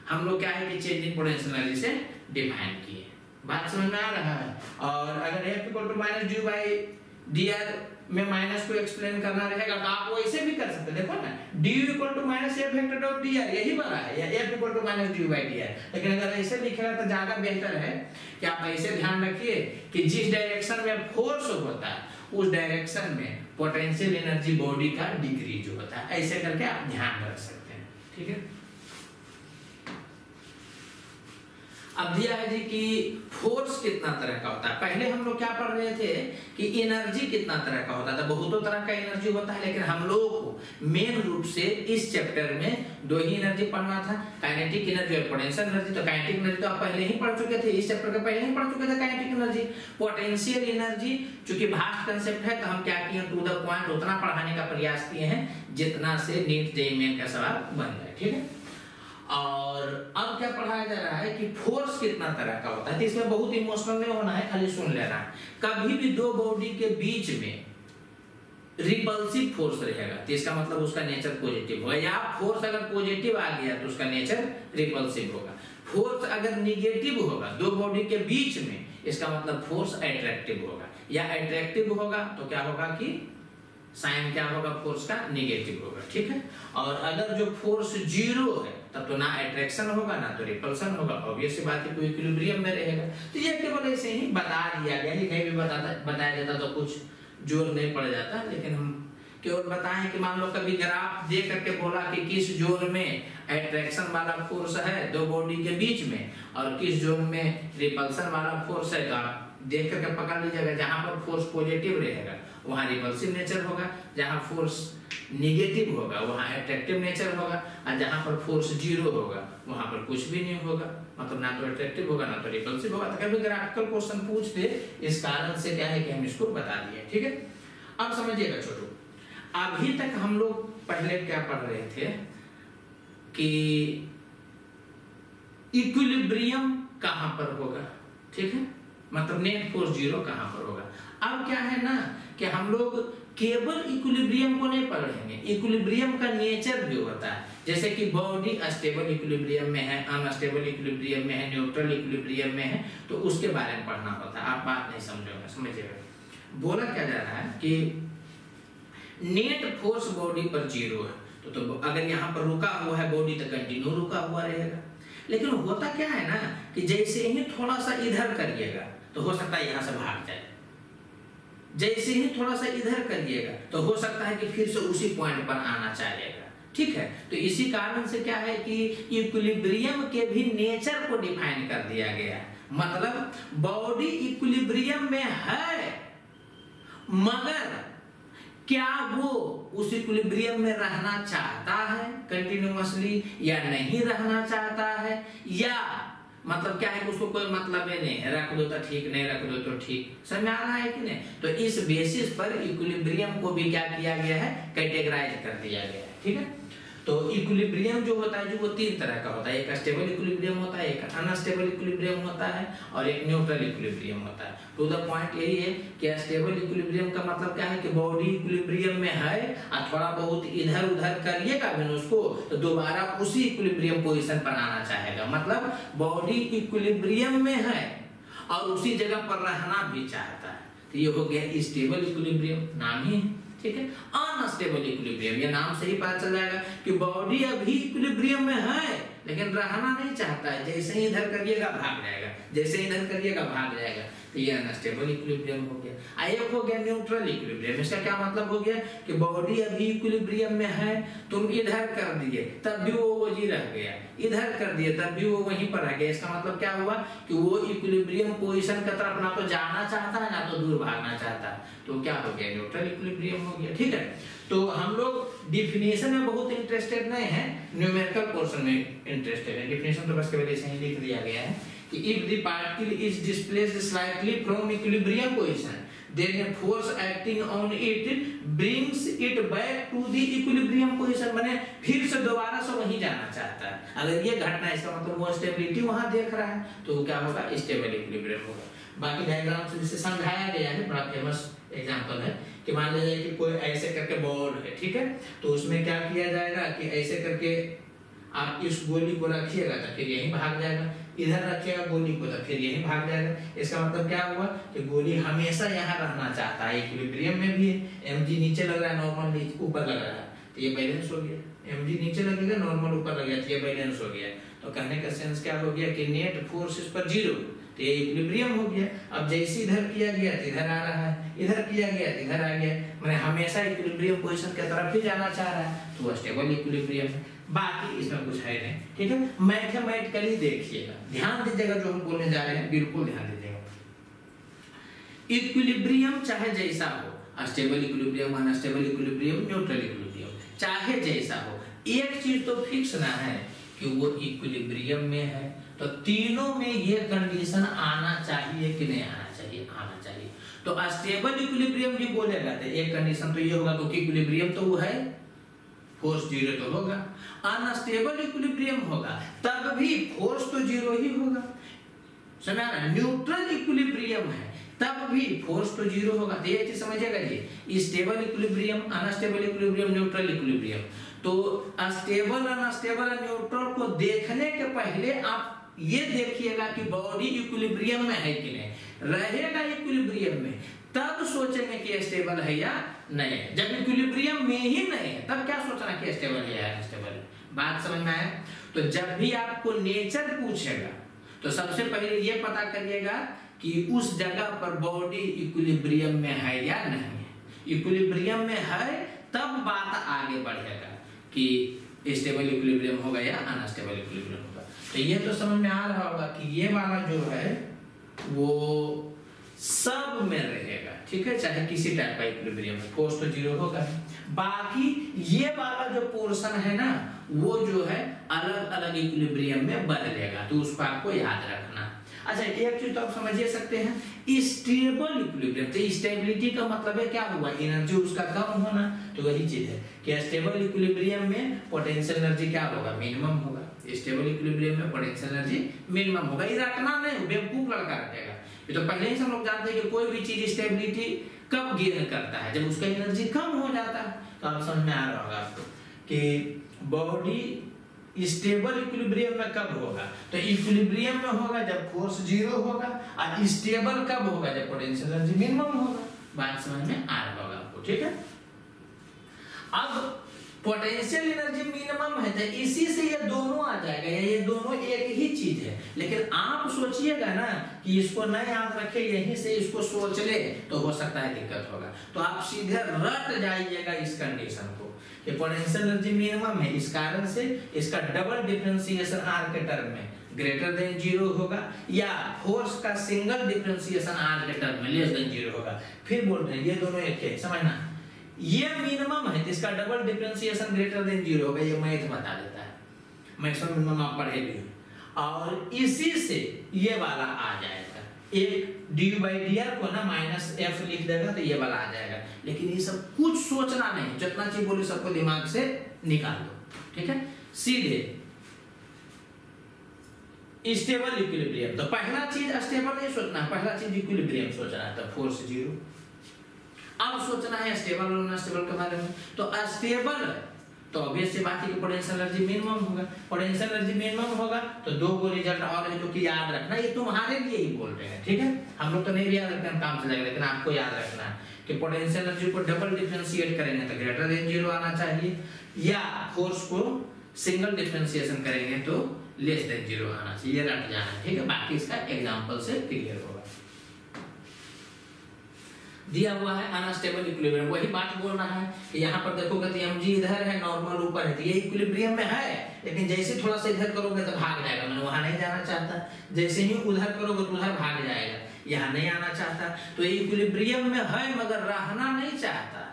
हम लोग क्या है कि चेंज इन पोटेंशियल एनर्जी से डिफाइन किए, बात समझ में आ रहा है। और अगर F equal to minus du/dr में माइनस को एक्सप्लेन करना रहेगा तो आप वो ऐसे भी कर सकते हैं, देखो ना du equal to minus F vector dot dr यही बना है, या F equal to minus du/dr, लेकिन अगर ऐसे लिखेगा तो ज्यादा बेहतर है कि आप ऐसे ध्यान रखिए कि जिस डायरेक्शन में फोर्स होता है उस डायरेक्शन में पोटेंशियल एनर्जी बॉडी का डिक्रीज होता है, ऐसे करके आप ध्यान रख सकते हैं, ठीक है। अब दिया है जी कि फोर्स कितना तरह का होता है। पहले हम लोग क्या पढ़ रहे थे कि एनर्जी कितना तरह का होता था, बहुतों तरह का एनर्जी होता है, लेकिन हम लोगों को मेन रूप से इस चैप्टर में दो ही एनर्जी पढ़ना था, काइनेटिक एनर्जी और पोटेंशियल एनर्जी। तो काइनेटिक एनर्जी तो आप पहले ही पढ़ चुके थे, इस चैप्टर के पहले ही पढ़ चुके थे काइनेटिक एनर्जी। पोटेंशियल एनर्जी चूंकि भास्ट कंसेप्ट है तो हम क्या किए, टू द पॉइंट उतना पढ़ाने का प्रयास किए हैं जितना से नीट जेईई मेन का सवाल बन जाए, ठीक है। और अब क्या पढ़ाया जा रहा है कि फोर्स कितना तरह का होता है, तो इसमें बहुत इमोशनल नहीं होना है, खाली सुन लेना है। कभी भी दो बॉडी के बीच में रिपल्सिव फोर्स रहेगा तो इसका मतलब उसका नेचर पॉजिटिव होगा, या फोर्स अगर पॉजिटिव आ गया तो उसका नेचर रिपल्सिव होगा। फोर्स अगर निगेटिव होगा दो बॉडी के बीच में, इसका मतलब फोर्स अट्रैक्टिव होगा, या अट्रैक्टिव होगा तो क्या होगा कि साइन क्या होगा, फोर्स का निगेटिव होगा, ठीक है। और अगर जो फोर्स जीरो है तब तो ना अट्रैक्शन होगा ना तो रिपल्सन होगा, ऑब्वियस सी बात है, कोई इक्विलिब्रियम में रहेगा। तो ये केवल ऐसे ही बता दिया गया है, कहीं भी बताया जाता तो कुछ जोर नहीं पड़ जाता, लेकिन हम केवल बताएं कि मान लो कभी ग्राफ दे करके बोला कि किस जोन में अट्रैक्शन वाला फोर्स है दो बॉडी के बीच में और किस जोन में रिपल्सन वाला फोर्स है, तो आप देख करके पकड़ लीजिएगा। जहां पर फोर्स पॉजिटिव रहेगा वहां रिपल्सिव नेचर होगा, जहां फोर्स निगेटिव होगा वहां अट्रैक्टिव नेचर होगा, और जहां पर फोर्स जीरो होगा वहां पर कुछ भी नहीं होगा, मतलब ना तो अट्रैक्टिव होगा ना तो रिपल्सिव होगा। तो कभी ग्राफिकल क्वेश्चन पूछ दे, इस कारण से क्या है कि हम इसको बता दिए, ठीक है। अब समझिएगा छोटू, अभी तक हम लोग पहले क्या पढ़ रहे थे कि इक्विलिब्रियम कहां पर होगा, ठीक है, मतलब नेट फोर्स जीरो कहां पर होगा। अब क्या है ना कि हम लोग केवल इक्विलिब्रियम को नहीं पढ़ेंगे, इक्विलिब्रियम का नेचर भी होता है, जैसे कि बॉडी स्टेबल इक्विलिब्रियम में है, अनस्टेबल इक्विलिब्रियम में है, न्यूट्रल इक्विलिब्रियम में है, तो उसके बारे में पढ़ना होता है। आप बात नहीं समझोगे, समझिएगा। बोला क्या जा रहा है कि नेट फोर्स बॉडी पर जीरो है, तो अगर यहाँ पर रुका हुआ है बॉडी तो कंटिन्यू रुका हुआ रहेगा। लेकिन होता क्या है ना कि जैसे ही थोड़ा सा इधर करिएगा तो हो सकता है यहाँ से भाग जाए, जैसे ही थोड़ा सा इधर करिएगा तो हो सकता है कि फिर से उसी पॉइंट पर आना चाहेगा, ठीक है। तो इसी कारण से क्या है कि इक्विलिब्रियम के भी नेचर को डिफाइन कर दिया गया है, मतलब बॉडी इक्विलिब्रियम में है मगर क्या वो उस इक्विलिब्रियम में रहना चाहता है कंटिन्यूअसली या नहीं रहना चाहता है, या मतलब क्या है कि उसको कोई मतलब ही नहीं है, रख दो तो ठीक, नहीं रख दो तो ठीक, समझ में आ रहा है कि नहीं। तो इस बेसिस पर इक्विलिब्रियम को भी क्या किया गया है, कैटेगराइज कर दिया गया है, ठीक है। तो इक्विलिब्रियम जो होता है जो वो तीन तरह का होता है, एक स्टेबल इक्विलिब्रियम होता है, एक अनस्टेबल इक्विलिब्रियम होता है और एक न्यूट्रल इक्विलिब्रियम होता है। टू द पॉइंट यही है कि स्टेबल इक्विलिब्रियम का मतलब क्या है कि बॉडी इक्विलिब्रियम में है और थोड़ा बहुत इधर उधर करिएगा भी उसको तो दोबारा उसी इक्विलिब्रियम पोजीशन पर आना चाहेगा, मतलब बॉडी इक्विलिब्रियम में है और उसी जगह पर रहना भी चाहता है। तो ये हो गया स्टेबल इक्विलिब्रियम, नाम ही है, ठीक है। अनस्टेबल इक्विलिब्रियम, ये नाम से ही पता चल जाएगा कि बॉडी अभी इक्विलिब्रियम में है लेकिन रहना नहीं चाहता है, जैसे ही इधर करिएगा भाग जाएगा, जैसे ही इधर करिएगा भाग जाएगा, तो ये अनस्टेबल इक्विलिब्रियम हो गया। एक हो गया न्यूट्रल इक्विलिब्रियम, इसका क्या मतलब हो गया कि बॉडी अभी इक्विलिब्रियम में है, तुम इधर कर दिए तब भी वो वही रह गया, इधर कर दिए तब भी वो वहीं पर रह गया। इसका मतलब क्या हुआ कि वो इक्विलिब्रियम पोजीशन की तरफ ना तो जाना चाहता है ना तो दूर भागना चाहता है, तो क्या हो गया न्यूट्रल इक्विलिब्रियम हो गया, ठीक है। तो हम लोग डिफिनेशन में बहुत इंटरेस्टेड नहीं है, न्यूमेरिकल पोर्शन में इंटरेस्टेड है। डिफिनेशन तो बस केवल ऐसे ही लिख दिया गया है कि if the particle is displaced slightly from equilibrium position then a force acting on it brings it back to the equilibrium position, माने फिर से दोबारा से वहीं जाना चाहता है। अगर ये घटना इसका मतलब वो स्टेबिलिटी वहां देख रहा है तो वो क्या होगा स्टेबल इक्विलिब्रियम होगा। बाकी डायग्राम से जिसे समझाया गया है, बड़ा फेमस एग्जांपल है कि मान लीजिए कि कोई ऐसे करके बॉल है, ठीक है, तो उसमें क्या किया जाएगा कि ऐसे करके आप इस गोली को रखिएगा तो फिर यहीं भाग जाएगा, इधर रखिएगा गोली को तो फिर यहीं भाग जाएगा। इसका मतलब क्या हुआ कि गोली हमेशा यहाँ रहना चाहता है, इक्विलिब्रियम में भी है। mg नीचे लग रहा है, नॉर्मल ऊपर लग रहा है, तो ये बैलेंस हो गया। mg नीचे लगेगा, नॉर्मल ऊपर लग गया, तो ये बैलेंस हो गया। तो कहने का सेंस क्या हो गया कि नेट फोर्स इस पर 0, तो ये इक्विलिब्रियम हो गया। अब जैसे इधर किया गया तो इधर आ रहा है, इधर किया गया तो इधर आ गया, मैंने हमेशा इक्विलिब्रियम पोजीशन की तरफ ही जाना चाह रहा है, तो वो स्टेबल इक्विलिब्रियम है। बाकी इसमें कुछ है नहीं, ठीक है। मैथमेटिकली देखिएगा, ध्यान दीजिएगा जो हम बोलने जा रहे हैं, बिल्कुल ध्यान दीजिएगा। इक्विलिब्रियम चाहे जैसा हो, stable equilibrium, unstable equilibrium, neutral equilibrium, चाहे जैसा हो, एक चीज तो फिक्स ना है कि वो इक्विलिब्रियम में है, तो तीनों में ये कंडीशन आना चाहिए कि नहीं आना चाहिए, आना चाहिए। तो स्टेबल इक्विलिब्रियम भी बोलेगा तो एक कंडीशन तो ये होगा क्योंकि इक्विलिब्रियम तो वो है, फोर्स 0 तो होगा। अनस्टेबल इक्विलिब्रियम होगा तब भी फोर्स तो 0 ही होगा, समझ आ रहा है। न्यूट्रल इक्विलिब्रियम है तब भी फोर्स तो 0 होगा। तो ये चीज समझिएगा जी, stable equilibrium, unstable equilibrium, neutral equilibrium. तो स्टेबल, अनस्टेबल और न्यूट्रल को देखने के पहले आप ये देखिएगा कि बॉडी इक्विलिब्रियम में है कि नहीं। रहेगा इक्विलिब्रियम में तब सोचेंगे कि स्टेबल है या नहीं है। जब इक्विलिब्रियम में ही नहीं है तब क्या सोचना कि स्टेबल है या अनस्टेबल है। बात समझ में आया? तो जब भी आपको नेचर पूछेगा तो सबसे पहले ये पता करिएगा कि उस जगह पर बॉडी इक्विलिब्रियम में है या नहीं है। इक्विलिब्रियम में है तब बात आगे बढ़ेगा कि स्टेबल इक्विलिब्रियम होगा या अनस्टेबल इक्विलिब्रियम होगा। तो ये तो समझ में आ रहा होगा कि ये वाला जो है वो सब में रहेगा, ठीक है, चाहे किसी टाइप का इक्विलिब्रियम में फोर्स तो 0 होगा। बाकी ये वाला जो पोर्शन है ना वो जो है अलग अलग इक्विलिब्रियम में बदलेगा, तो उसको आपको याद रखना। अच्छा, एक चीज तो आप समझिए सकते हैं, स्टेबल इक्विलिब्रियम, तो स्टेबिलिटी का मतलब है क्या हुआ, एनर्जी उसका कम होना। तो वही चीज है कि स्टेबल इक्विलिब्रियम में पोटेंशियल एनर्जी क्या होगा, मिनिमम होगा। स्टेबल इक्विलिब्रियम में पोटेंशियल एनर्जी मिनिमम होगा। ये रटना नहीं, बेवकूफ लड़का रटेगा। ये तो पहले ही हम लोग जानते हैं कि कोई भी चीज स्टेबिलिटी कब गेन करता है, जब उसका एनर्जी कम हो जाता है। तो आप समझ में आ रहा होगा आपको कि बॉडी स्टेबल इक्विलिब्रियम में कब होगा, तो इक्विलिब्रियम में होगा जब फोर्स 0 होगा, और स्टेबल कब होगा, जब पोटेंशियल एनर्जी मिनिमम होगा। बात समझ में आ रहा होगा आपको, ठीक है। अब पोटेंशियल एनर्जी मिनिमम है तो इसी से ये दोनों आ जाएगा, या ये दोनों एक ही चीज है। लेकिन आप सोचिएगा ना कि इसको न याद रखे, यहीं से इसको सोच ले तो हो सकता है दिक्कत होगा। तो आप सीधे रट जाइएगा इस कंडीशन को कि पोटेंशियल एनर्जी मिनिमम है, इस कारण से इसका डबल डिफरेंशिएशन आर के टर्म में ग्रेटर देन 0 होगा, या फोर्स का सिंगल डिफरेंशिएशन आर के टर्म में लेस देन 0 होगा। फिर बोल रहे हैं ये दोनों एक है, समझना। ये मिनिमम है, इसका डबल डिफरेंशिएशन ग्रेटर देन 0 होगा, ये मैथ बता देता है, मैक्सिमम मिनिमम आप पढ़े भी। और इसी से ये वाला आ जाएगा, एक du/dr को ना -f लिख देगा तो ये वाला आ जाएगा। लेकिन ये सब कुछ सोचना नहीं, जितना चीज बोली सबको दिमाग से निकाल दो। ठीक है, सीधे स्टेबल इक्विलिब्रियम। तो पहला चीज स्टेबल नहीं सोचना है, पहला चीज इक्विलिब्रियम सोचना है। तो फोर्स 0। अब सोचना है स्टेबल और अनस्टेबल के बारे में। तो स्टेबल तो ऑब्वियस सी बात है कि पोटेंशियल एनर्जी मिनिमम होगा। पोटेंशियल एनर्जी मिनिमम होगा तो दो को रिजल्ट और है जो कि याद रखना, ये तुम्हारे लिए ही बोल रहे हैं, ठीक है। हम लोग तो नहीं याद रखते, हम काम से जाएगा, लेकिन आपको याद रखना है कि पोटेंशियल एनर्जी को डबल डिफरेंशिएट करेंगे तो ग्रेटर देन 0 आना चाहिए, या फोर्स को सिंगल डिफरेंशिएशन करेंगे तो लेस देन 0 आना चाहिए। ये रट जाना है, ठीक है। बाकी इसका एग्जांपल से क्लियर होगा। दिया हुआ है अनस्टेबल इक्विलिब्रियम, वही बात बोल रहा है कि यहाँ पर देखोगे तो mg इधर है, नॉर्मल ऊपर है, तो ये इक्विलिब्रियम में है, लेकिन जैसे थोड़ा सा इधर करोगे तो भाग जाएगा, मैंने वहां नहीं जाना चाहता। जैसे ही उधर करोगे तो उधर भाग जाएगा, यहाँ नहीं आना चाहता। तो ये इक्विलिब्रियम में है मगर रहना नहीं चाहता,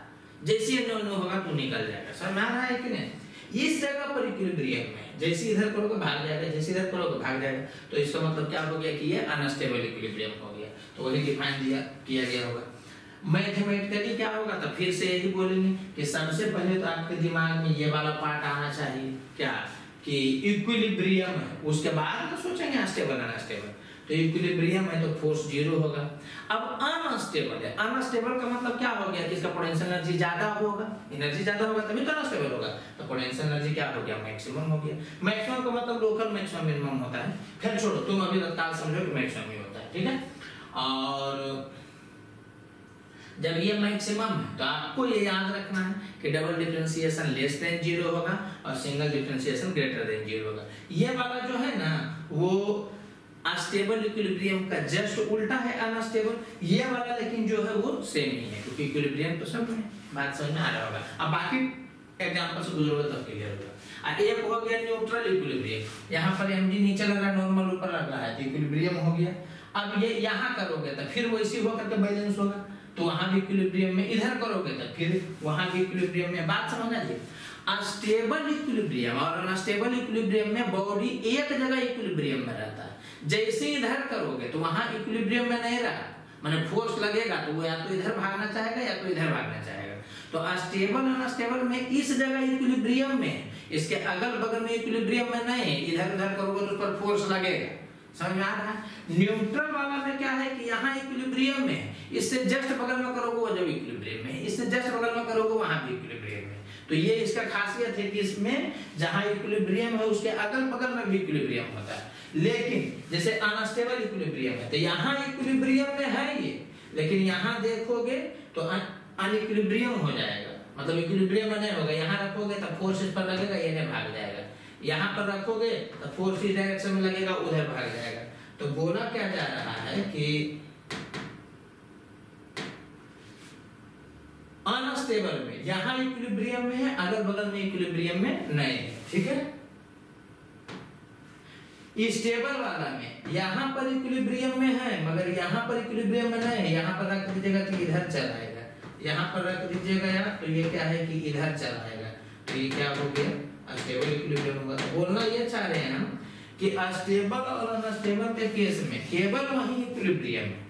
जैसे नो होगा तो निकल जाएगा। समझ में आ रहा है कि नहीं? इस जगह पर इक्विलिब्रियम में जैसे इधर करोगे भाग जाएगा, जैसे इधर करोगे भाग जाएगा। तो इसका मतलब क्या हो गया कि ये अनस्टेबल इक्विलिब्रियम हो गया। तो वही डिफाइन किया गया होगा। मैथमेटिकली क्या होगा, तो फिर से यही बोलेंगे कि सबसे पहले तो आपके दिमाग में ये वाला पार्ट आना चाहिए, क्या कि इक्विलिब्रियम है, उसके बाद तो सोचेंगे अनस्टेबल अनस्टेबल। तो इक्विलिब्रियम है तो फोर्स 0 होगा। अब अनस्टेबल है, अनस्टेबल का मतलब क्या हो गया कि इसका पोटेंशियल एनर्जी ज्यादा होगा, एनर्जी ज्यादा होगा तभी तो अनस्टेबल होगा। तो पोटेंशियल एनर्जी क्या हो गया, मैक्सिमम हो गया। मैक्सिमम का मतलब लोकल मैक्सिमम मिनिमम होता है, खैर छोड़ो, तुम अभी तत्काल समझो कि मैक्सिमम ही होता है, ठीक है। और जब ये मैक्सिमम है तो आपको ये याद रखना है कि डबल डिफरेंशिएशन लेस देन 0 होगा और सिंगल डिफरेंशिएशन ग्रेटर देन 0 होगा। ये वाला जो है ना वो अनस्टेबल इक्विलिब्रियम का जस्ट उल्टा है अनस्टेबल, ये वाला लेकिन जो है वो सेम ही है, क्योंकि इक्विलिब्रियम तो सब है। बात समझ में आ रहा होगा। अब बाकी एग्जांपल से गुजरोगे तो क्लियर होगा। एक हो गया न्यूट्रल इक्विलिब्रियम, यहाँ पर mg नीचे लग रहा है, नॉर्मल ऊपर लग रहा है, तो इक्विलिब्रियम हो गया। अब ये यहाँ करोगे तो फिर वैसे होकर के बैलेंस होगा, तो वहां भी इक्विलिब्रियम में, इधर करोगे तो फिर वहां भी इक्विलिब्रियम में। बात समझ आ गई? अनस्टेबल इक्विलिब्रियम और अनस्टेबल इक्विलिब्रियम में बॉडी एक जगह इक्विलिब्रियम में रहता है। जैसे इधर करोगे तो वहां इक्विलिब्रियम में नहीं रहा, माने फोर्स लगेगा तो वो या तो इधर भागना चाहेगा या तो इधर भागना चाहेगा। तो अनस्टेबल अनस्टेबल में इस जगह इक्विलिब्रियम में, इसके अगल बगल में इक्विलिब्रियम में नहीं, इधर उधर करोगे तो उस पर फोर्स लगेगा। समझ में आ रहा है? न्यूट्रल वाला में क्या है कि यहाँ इक्विलिब्रियम में, इससे जस्ट बगल में करोगे वो जब इक्विलिब्रियम में, इससे जस्ट बगल में करोगे वहां भी इक्विलिब्रियम में। तो ये इसका खासियत है कि इसमें जहां इक्विलिब्रियम है उसके अगल बगल में भी इक्विलिब्रियम होता है। लेकिन जैसे अनस्टेबल इक्विलिब्रियम है तो यहाँ इक्विलिब्रियम में है ये, लेकिन यहाँ देखोगे तो अनइक्विलिब्रियम हो जाएगा, मतलब इक्विलिब्रियम में नहीं होगा। यहाँ रखोगे तो फोर्स इस पर लगेगा, ये नहीं भाग जाएगा। यहाँ पर रखोगे तो फोर्स इस डायरेक्शन में लगेगा, उधर भाग जाएगा। तो बोला क्या जा रहा है कि अनस्टेबल में यहाँ इक्विलिब्रियम में है, अगल बगल में इक्विलिब्रियम में नहीं है, ठीक है। स्टेबल वाला में यहाँ पर इक्विलिब्रियम में है मगर यहाँ पर इक्विलिब्रियम में नहीं है। यहाँ पर रख दीजिएगा तो इधर चलाएगा, यहाँ पर रख दीजिएगा यार तो ये क्या है कि इधर चलाएगा। तो ये क्या हो गया, अनस्टेबल इक्विलिब्रियम होगा। तो बोलना ये चाह रहे हैं हम कि अनस्टेबल और अनस्टेबल के केस में केवल वही इक्विलिब्रियम है,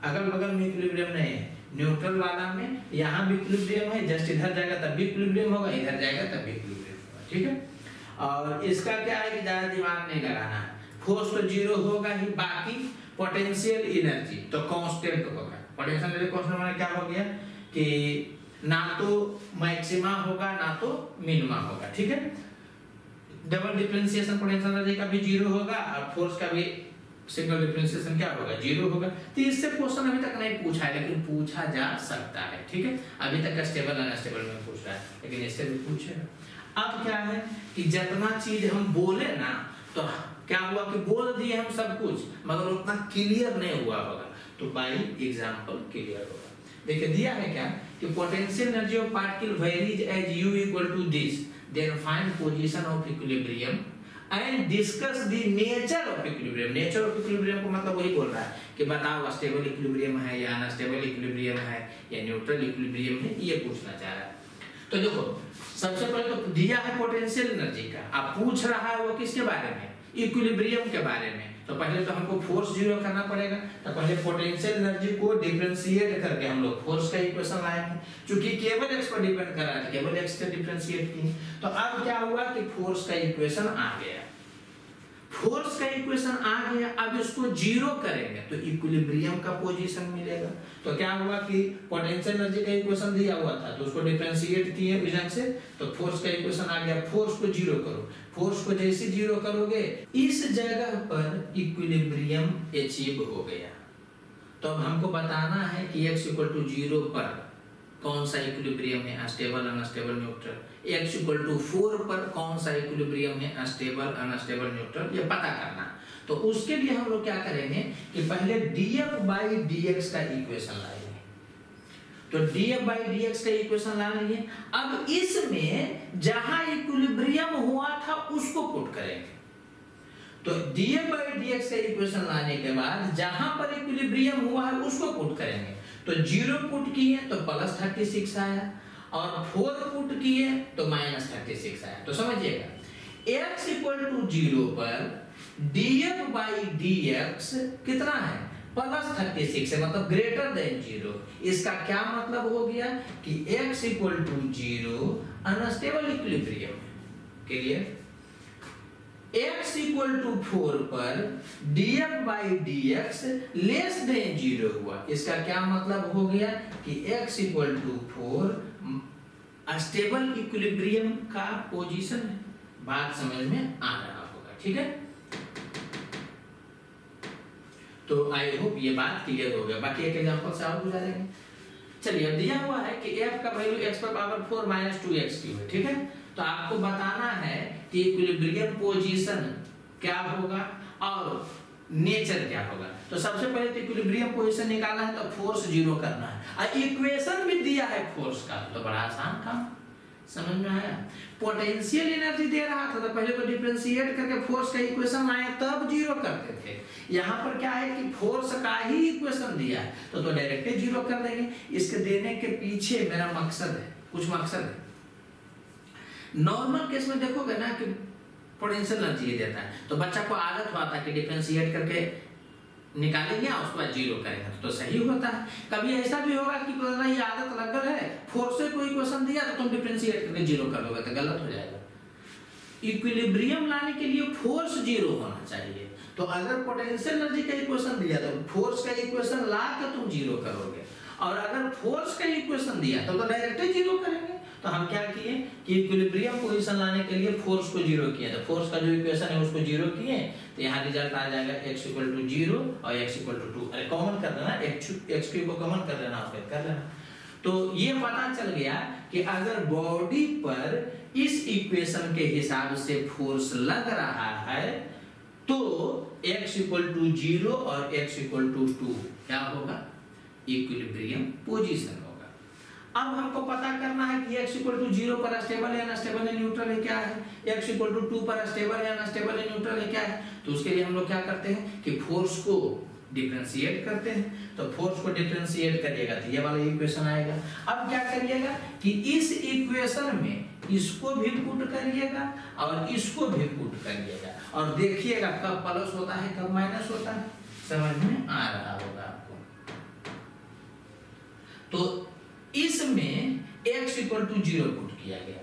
अगल बगल में इक्विलिब्रियम नहीं है। न्यूट्रल वाला में यहाँ भी इक्विलिब्रियम है, जस्ट इधर जाएगा तब भी इक्विलिब्रियम होगा, इधर जाएगा तब भी इक्विलिब्रियम होगा, ठीक है। और इसका क्या है कि ज्यादा दिमाग नहीं लगाना है, फोर्स तो 0 होगा ही, बाकी पोटेंशियल एनर्जी तो कांस्टेंट होगा। पोटेंशियल एनर्जी कांस्टेंट माने क्या हो गया कि ना तो मैक्सिमा होगा ना तो मिनिमा होगा, ठीक है। डबल डिफरेंशिएशन पोटेंशियल एनर्जी का भी 0 होगा और फोर्स का भी सिंगल डिफरेंशिएशन क्या होगा, 0 होगा। तो इससे क्वेश्चन अभी तक नहीं पूछा है लेकिन पूछा जा सकता है, ठीक है। अभी तक स्टेबल अनस्टेबल में पूछ रहा है लेकिन इससे भी पूछेगा। अब क्या है कि जितना चीज हम बोले ना तो क्या हुआ कि बोल दिए हम सब कुछ मगर उतना क्लियर नहीं हुआ होगा, तो बाय एग्जांपल क्लियर होगा। देखिए दिया है क्या कि potential energy of particle varies as u equal to this, then find position of equilibrium and discuss the nature of equilibrium. Nature of equilibrium को मतलब वही बोल रहा है कि बताओ स्टेबल इक्विलिब्रियम है या अनस्टेबल इक्विलिब्रियम है या न्यूट्रल इक्विलिब्रियम है, ये पूछना चाह रहा है। तो देखो सबसे पहले तो दिया है पोटेंशियल एनर्जी का, अब पूछ रहा है वो किसके बारे में, इक्विलिब्रियम के बारे में। तो पहले तो हमको फोर्स जीरो करना पड़ेगा, तो पहले पोटेंशियल एनर्जी को डिफरेंशिएट करके हम लोग फोर्स का इक्वेशन लाएंगे, क्योंकि केवल x पर डिपेंड कर रहा है, केवल x से डिफरेंशिएट किए। तो अब क्या हुआ कि फोर्स का इक्वेशन आ गया, फोर्स का इक्वेशन आ गया। अब इसको जीरो करेंगे तो इक्विलिब्रियम का पोजीशन मिलेगा। तो क्या हुआ कि पोटेंशियल एनर्जी का इक्वेशन दिया हुआ था, तो उसको डिफरेंशिएट किए इस ढंग से, तो फोर्स का इक्वेशन आ गया। फोर्स को जीरो करो, फोर्स को जैसे जीरो करोगे इस जगह पर इक्विलिब्रियम अचीव हो गया। तो अब हमको बताना है कि x = 0 पर कौन सा इक्विलिब्रियम है, स्टेबल, अनस्टेबल, न्यूट्रल। x = 4 पर कौन सा इक्विलिब्रियम है, स्टेबल, अनस्टेबल, न्यूट्रल, ये पता करना। तो उसके लिए हम लोग क्या करेंगे कि पहले df/dx का इक्वेशन लाएंगे। तो df/dx का इक्वेशन ला लिए। अब इसमें जहां इक्विलिब्रियम हुआ था उसको पुट करेंगे। तो df/dx का इक्वेशन लाने के बाद जहां पर इक्विलिब्रियम हुआ है उसको पुट करेंगे। तो 0 पुट किए तो +36 आया, और 4 पुट किए तो -36 आया। तो समझिएगा x = 0 पर df/dx कितना है, +36 है, मतलब >0। इसका क्या मतलब हो गया कि x = 0 unstable equilibrium. Clear? x = 4 पर df/dx <0 हुआ। इसका क्या मतलब हो गया कि x = 4 स्टेबल इक्विलिब्रियम का पोजीशन है। बात समझ में आ रहा होगा, ठीक है? तो आई होप ये बात क्लियर हो गया। बाकी एक एग्जांपल से और गुजारेंगे। चलिए, अब दिया हुआ है कि f का वैल्यू x⁴ - 2x³ है, ठीक है? तो आपको बताना है कि इक्विलिब्रियम पोजीशन क्या होगा और नेचर क्या होगा। तो सबसे पहले तो इक्विलिब्रियम पोजीशन निकालना है, तो फोर्स जीरो करना है, और इक्वेशन भी दिया है फोर्स का, तो बड़ा आसान काम। समझ में आया? पोटेंशियल एनर्जी दे रहा था, तो पहले तो डिफरेंशिएट करके फोर्स का इक्वेशन लाए, तब जीरो करते थे। यहाँ पर क्या है कि फोर्स का ही इक्वेशन दिया है, तो डायरेक्ट जीरो कर देंगे। इसके देने के पीछे मेरा मकसद है, कुछ मकसद है। नॉर्मल केस में देखोगे ना कि पोटेंशियल एनर्जी देता है, तो बच्चा को आदत हुआ था कि डिफरेंशिएट करके निकालेंगे और उसके बाद जीरो करेंगे, तो सही होता है। कभी ऐसा भी होगा कि ये आदत लग गई है, फोर्स से कोई क्वेश्चन दिया तो तुम डिफरेंशिएट करके जीरो कर लोगे, तो गलत हो जाएगा। इक्विलिब्रियम लाने के लिए फोर्स जीरो होना चाहिए। तो अगर पोटेंशियल एनर्जी का इक्वेशन दिया तो फोर्स का इक्वेशन ला के तुम जीरो करोगे, और अगर फोर्स का इक्वेशन दिया तो डायरेक्ट जीरो करेंगे। तो हम क्या किए कि इक्विलिब्रियम पोजीशन लाने के लिए फोर्स को जीरो किया, तो फोर्स का जो इक्वेशन है उसको जीरो किए, तो यहाँ रिजल्ट आ जाएगा x = 0 और x = 2। अरे कॉमन कर देना, x³ को कॉमन कर देना, फिर कर लेना। तो ये पता चल गया कि अगर बॉडी पर इस इक्वेशन के हिसाब से फोर्स लग रहा है तो x = 0 और x = 2 क्या होगा, इक्विलिब्रियम पोजीशन होगा। अब हमको पता करना है कि x = 0 पर स्टेबल है, अनस्टेबल है, न्यूट्रल है, क्या है। x = 2 पर स्टेबल है, अनस्टेबल है, न्यूट्रल है, क्या है। तो उसके लिए हम लोग क्या करते हैं कि फोर्स को डिफरेंशिएट करते हैं। तो फोर्स को डिफरेंशिएट करिएगा तो ये वाला इक्वेशन आएगा। अब क्या करिएगा कि इस इक्वेशन में इसको भी पुट करिएगा और इसको भी पुट करिएगा, और देखिएगा कब प्लस होता है कब माइनस होता है। समझ में आ रहा होगा आपको? तो इसमें x = 0 पुट किया गया,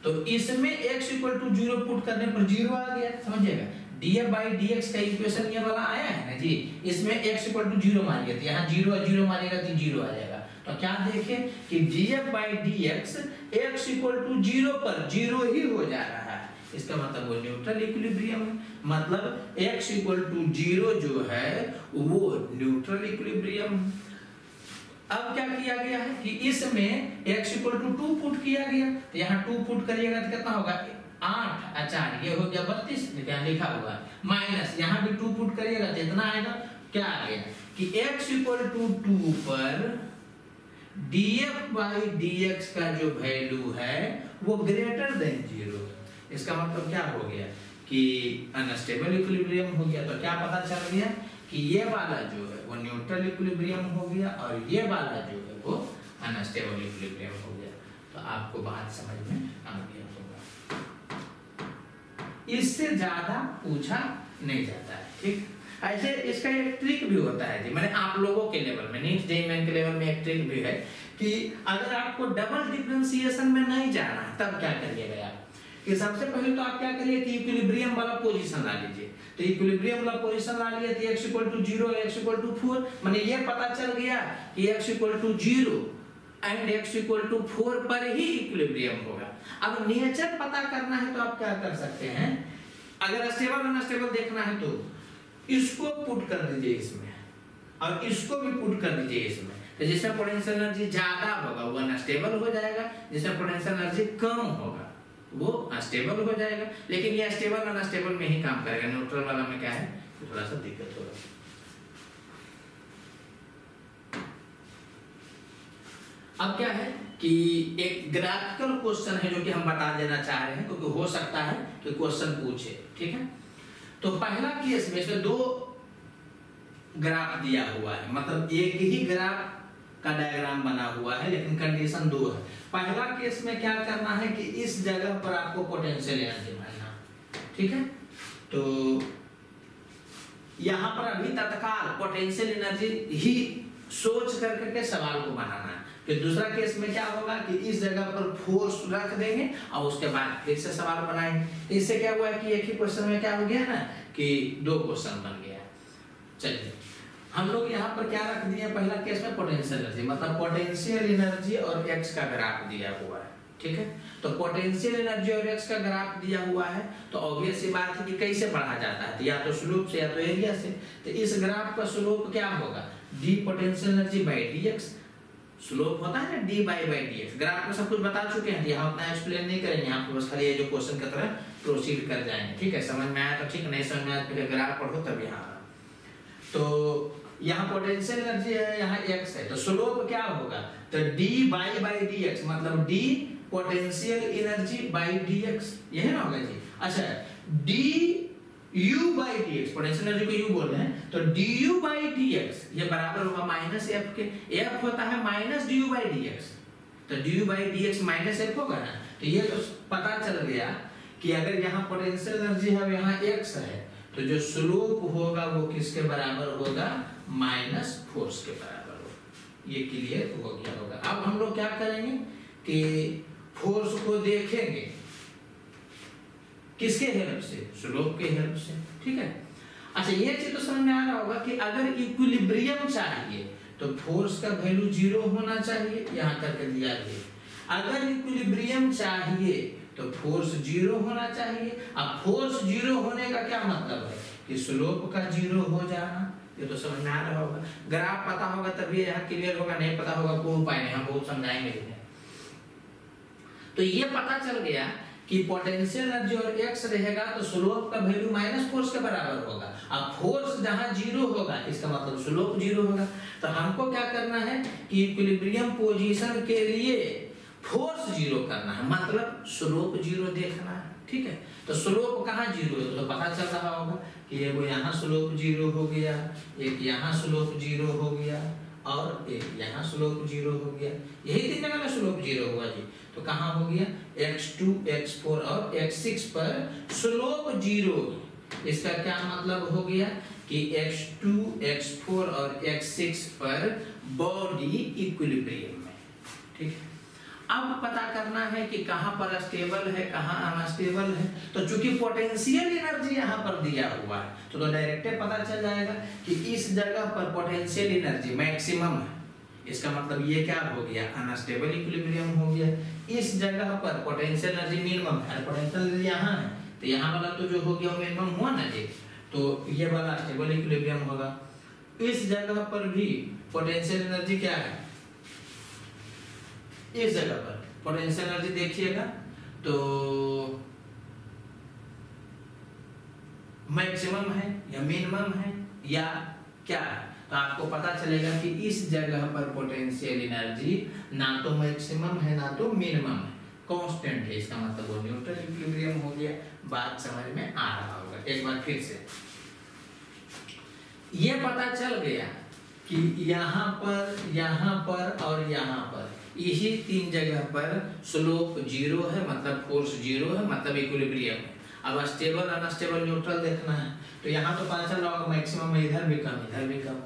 तो इसमें x = 0 पुट करने पर 0 आ गया। समझिएगा, df/dx का इक्वेशन ये वाला आया है ना जी, इसमें x = 0 मानिए, तो यहाँ 0 और 0 मानिएगा तो 0 आ जाएगा। तो क्या देखें कि df/dx x = 0 पर 0 ही हो जा रहा है, इसका मतलब वो न्यूट्रल इक्विलिब्रियम है। मतलब x = 0 जो है वो न्यूट्रल इक्विलिब्रियम है। अब क्या किया गया है कि इसमें x = 2 पुट किया गया, तो यहाँ 2 पुट करिएगा तो कितना होगा, 8 4 ये हो गया 32, क्या लिखा हुआ माइनस, यहाँ भी 2 पुट करिएगा तो इतना आएगा। क्या आ गया कि x = 2 पर df/dx का जो वैल्यू है वो >0। इसका मतलब क्या हो गया कि अनस्टेबल इक्विलिब्रियम हो गया। तो क्या पता चल गया कि ये वाला जो है वो न्यूट्रल इक्विलिब्रियम हो गया और ये वाला जो है वो अनस्टेबल इक्विलिब्रियम हो गया। तो आपको बात समझ में आ गया होगा। इससे ज्यादा पूछा नहीं जाता है, ठीक। ऐसे इसका एक ट्रिक भी होता है जी, मैंने आप लोगों के लेवल में, नीट जेईई मेन के लेवल में एक ट्रिक भी है कि अगर आपको डबल डिफरेंशिएशन में नहीं जाना है तब क्या करिएगा आप कि सबसे पहले तो आप क्या करिए कि इक्विलिब्रियम वाला पोजीशन ला लीजिए। तो इक्विलिब्रियम वाला पोजीशन ला लिए तो x = 0 x = 4, माने ये पता चल गया कि x = 0 एंड x = 4 पर ही इक्विलिब्रियम होगा। अब नेचर पता करना है तो आप क्या कर सकते हैं, अगर स्टेबल अनस्टेबल देखना है तो इसको पुट कर दीजिए इसमें और इसको भी पुट कर दीजिए इसमें, तो जिसमें पोटेंशियल एनर्जी ज्यादा होगा वो अनस्टेबल हो जाएगा, जिसमें पोटेंशियल एनर्जी कम होगा वो स्टेबल हो जाएगा। लेकिन ये स्टेबल अनस्टेबल में ही काम करेगा, न्यूट्रल वाला में क्या है थोड़ा सा दिक्कत होगा। अब क्या है कि एक ग्राफिकल क्वेश्चन है जो कि हम बता देना चाह रहे हैं क्योंकि हो सकता है कि क्वेश्चन पूछे, ठीक है। तो पहला केस में इसमें 2 ग्राफ दिया हुआ है, मतलब एक ही ग्राफ का डायग्राम बना हुआ है लेकिन कंडीशन 2 है। पहला केस में क्या करना है कि इस जगह पर आपको पोटेंशियल एनर्जी मानना, ठीक है। तो यहां पर अभी तत्काल पोटेंशियल एनर्जी ही सोच करके सवाल को बनाना है। फिर दूसरा केस में क्या होगा कि इस जगह पर फोर्स रख देंगे और उसके बाद फिर से सवाल बनाएंगे। इससे क्या हुआ कि एक ही क्वेश्चन में क्या हो गया ना कि 2 क्वेश्चन बन गया। चलिए हम लोग यहाँ पर क्या रख दिए, पहला केस में पोटेंशियल एनर्जी, मतलब पोटेंशियल एनर्जी और एक्स का ग्राफ दिया हुआ है, ठीक है। तो पोटेंशियल एनर्जी और एक्स का ग्राफ दिया हुआ है तो ऑब्वियस सी बात है कि कैसे पढ़ा जाता है, तो या तो स्लोप से या तो एरिया से। तो इस ग्राफ का स्लोप क्या होगा, D potential energy by D x. Slope होता है ना D by D x. Graph में सब कुछ बता चुके हैं, यहाँ उतना एक्सप्लेन नहीं करेंगे, यहाँ पे बस खाली ये जो क्वेश्चन की तरह प्रोसीड कर जाएंगे, ठीक है। समझ में आया तो ठीक, नहीं समझ में आया पहले ग्राफ पढ़ो तब यहाँ। तो यहाँ पोटेंशियल एनर्जी है, यहाँ x है, तो स्लोप क्या होगा, तो d बाई डी एक्स, मतलब d potential energy by D x, यही ना होगा जी। अच्छा d u by D x, potential energy को u बोल रहे हैं, तो du बाई डी एक्स ये बराबर होगा माइनस f के। f होता है minus du by D x, तो du by D x minus f होगा ना। तो ये तो पता चल गया कि अगर यहाँ पोटेंशियल एनर्जी है यहाँ x है तो जो स्लोप होगा वो किसके बराबर होगा, माइनस फोर्स के बराबर होगा। ये क्लियर हो गया होगा। अब हम लोग क्या करेंगे कि फोर्स को देखेंगे किसके हेल्प से, स्लोप के हेल्प से, ठीक है। अच्छा ये चीज तो समझ में आ रहा होगा कि अगर इक्विलिब्रियम चाहिए तो फोर्स का वैल्यू 0 होना चाहिए, यहाँ करके दिया गया। अगर इक्विलिब्रियम चाहिए तो फोर्स 0 होना चाहिए। अब फोर्स 0 होने का क्या मतलब है कि स्लोप का 0 हो जाना। ये तो समझ में आ रहा होगा। ग्राफ पता होगा तभी यहाँ क्लियर होगा, नहीं पता होगा कोई उपाय नहीं, हम बहुत समझाएंगे। तो ये पता चल गया कि पोटेंशियल एनर्जी और x रहेगा तो स्लोप का वैल्यू माइनस फोर्स के बराबर होगा। अब फोर्स जहां 0 होगा इसका मतलब स्लोप 0 होगा। तो हमको क्या करना है कि इक्विलिब्रियम पोजीशन के लिए फोर्स 0 करना है, मतलब स्लोप 0 देखना है, ठीक है। तो स्लोप कहाँ 0 है तो पता चल रहा होगा कि ये वो यहाँ स्लोप 0 हो गया, एक यहाँ स्लोप 0 हो गया और एक यहाँ स्लोप 0 हो गया। यही 3 जगह में स्लोप 0 हुआ जी। तो कहाँ हो गया, x2, x4 और x6 पर स्लोप 0। इसका क्या मतलब हो गया कि x2, x4 और x6 पर बॉडी इक्विलिब्रियम में, ठीक है। अब पता करना है कि कहां पर स्टेबल है कहां अनस्टेबल है। तो चूंकि पोटेंशियल एनर्जी यहां पर दिया हुआ है तो डायरेक्ट पता चल जाएगा कि इस जगह पर पोटेंशियल एनर्जी मैक्सिमम है। इसका मतलब ये क्या हो गया, अनस्टेबल इक्विलिब्रियम हो गया। इस जगह पर पोटेंशियल एनर्जी मिनिमम है, पोटेंशियल एनर्जी यहाँ है तो यहाँ वाला तो जो हो गया मिनिमम हुआ ना जी, तो ये वाला स्टेबल इक्विलिब्रियम होगा। इस जगह पर भी पोटेंशियल एनर्जी क्या है, इस जगह पर पोटेंशियल एनर्जी देखिएगा तो मैक्सिमम है या मिनिमम है या क्या है। तो आपको पता चलेगा कि इस जगह पर पोटेंशियल एनर्जी ना तो मैक्सिमम है ना तो मिनिमम है, कांस्टेंट है। इसका मतलब वो न्यूट्रल इक्विलिब्रियम हो गया। बात समझ में आ रहा होगा। एक बार फिर से ये पता चल गया कि यहाँ पर और यहाँ पर यही 3 जगह पर स्लोप 0 है, मतलब फोर्स 0 है, मतलब इक्विलिब्रियम है। अब स्टेबल अनस्टेबल न्यूट्रल देखना है, तो यहाँ तो पता चल रहा होगा मैक्सिमम में इधर भी कम।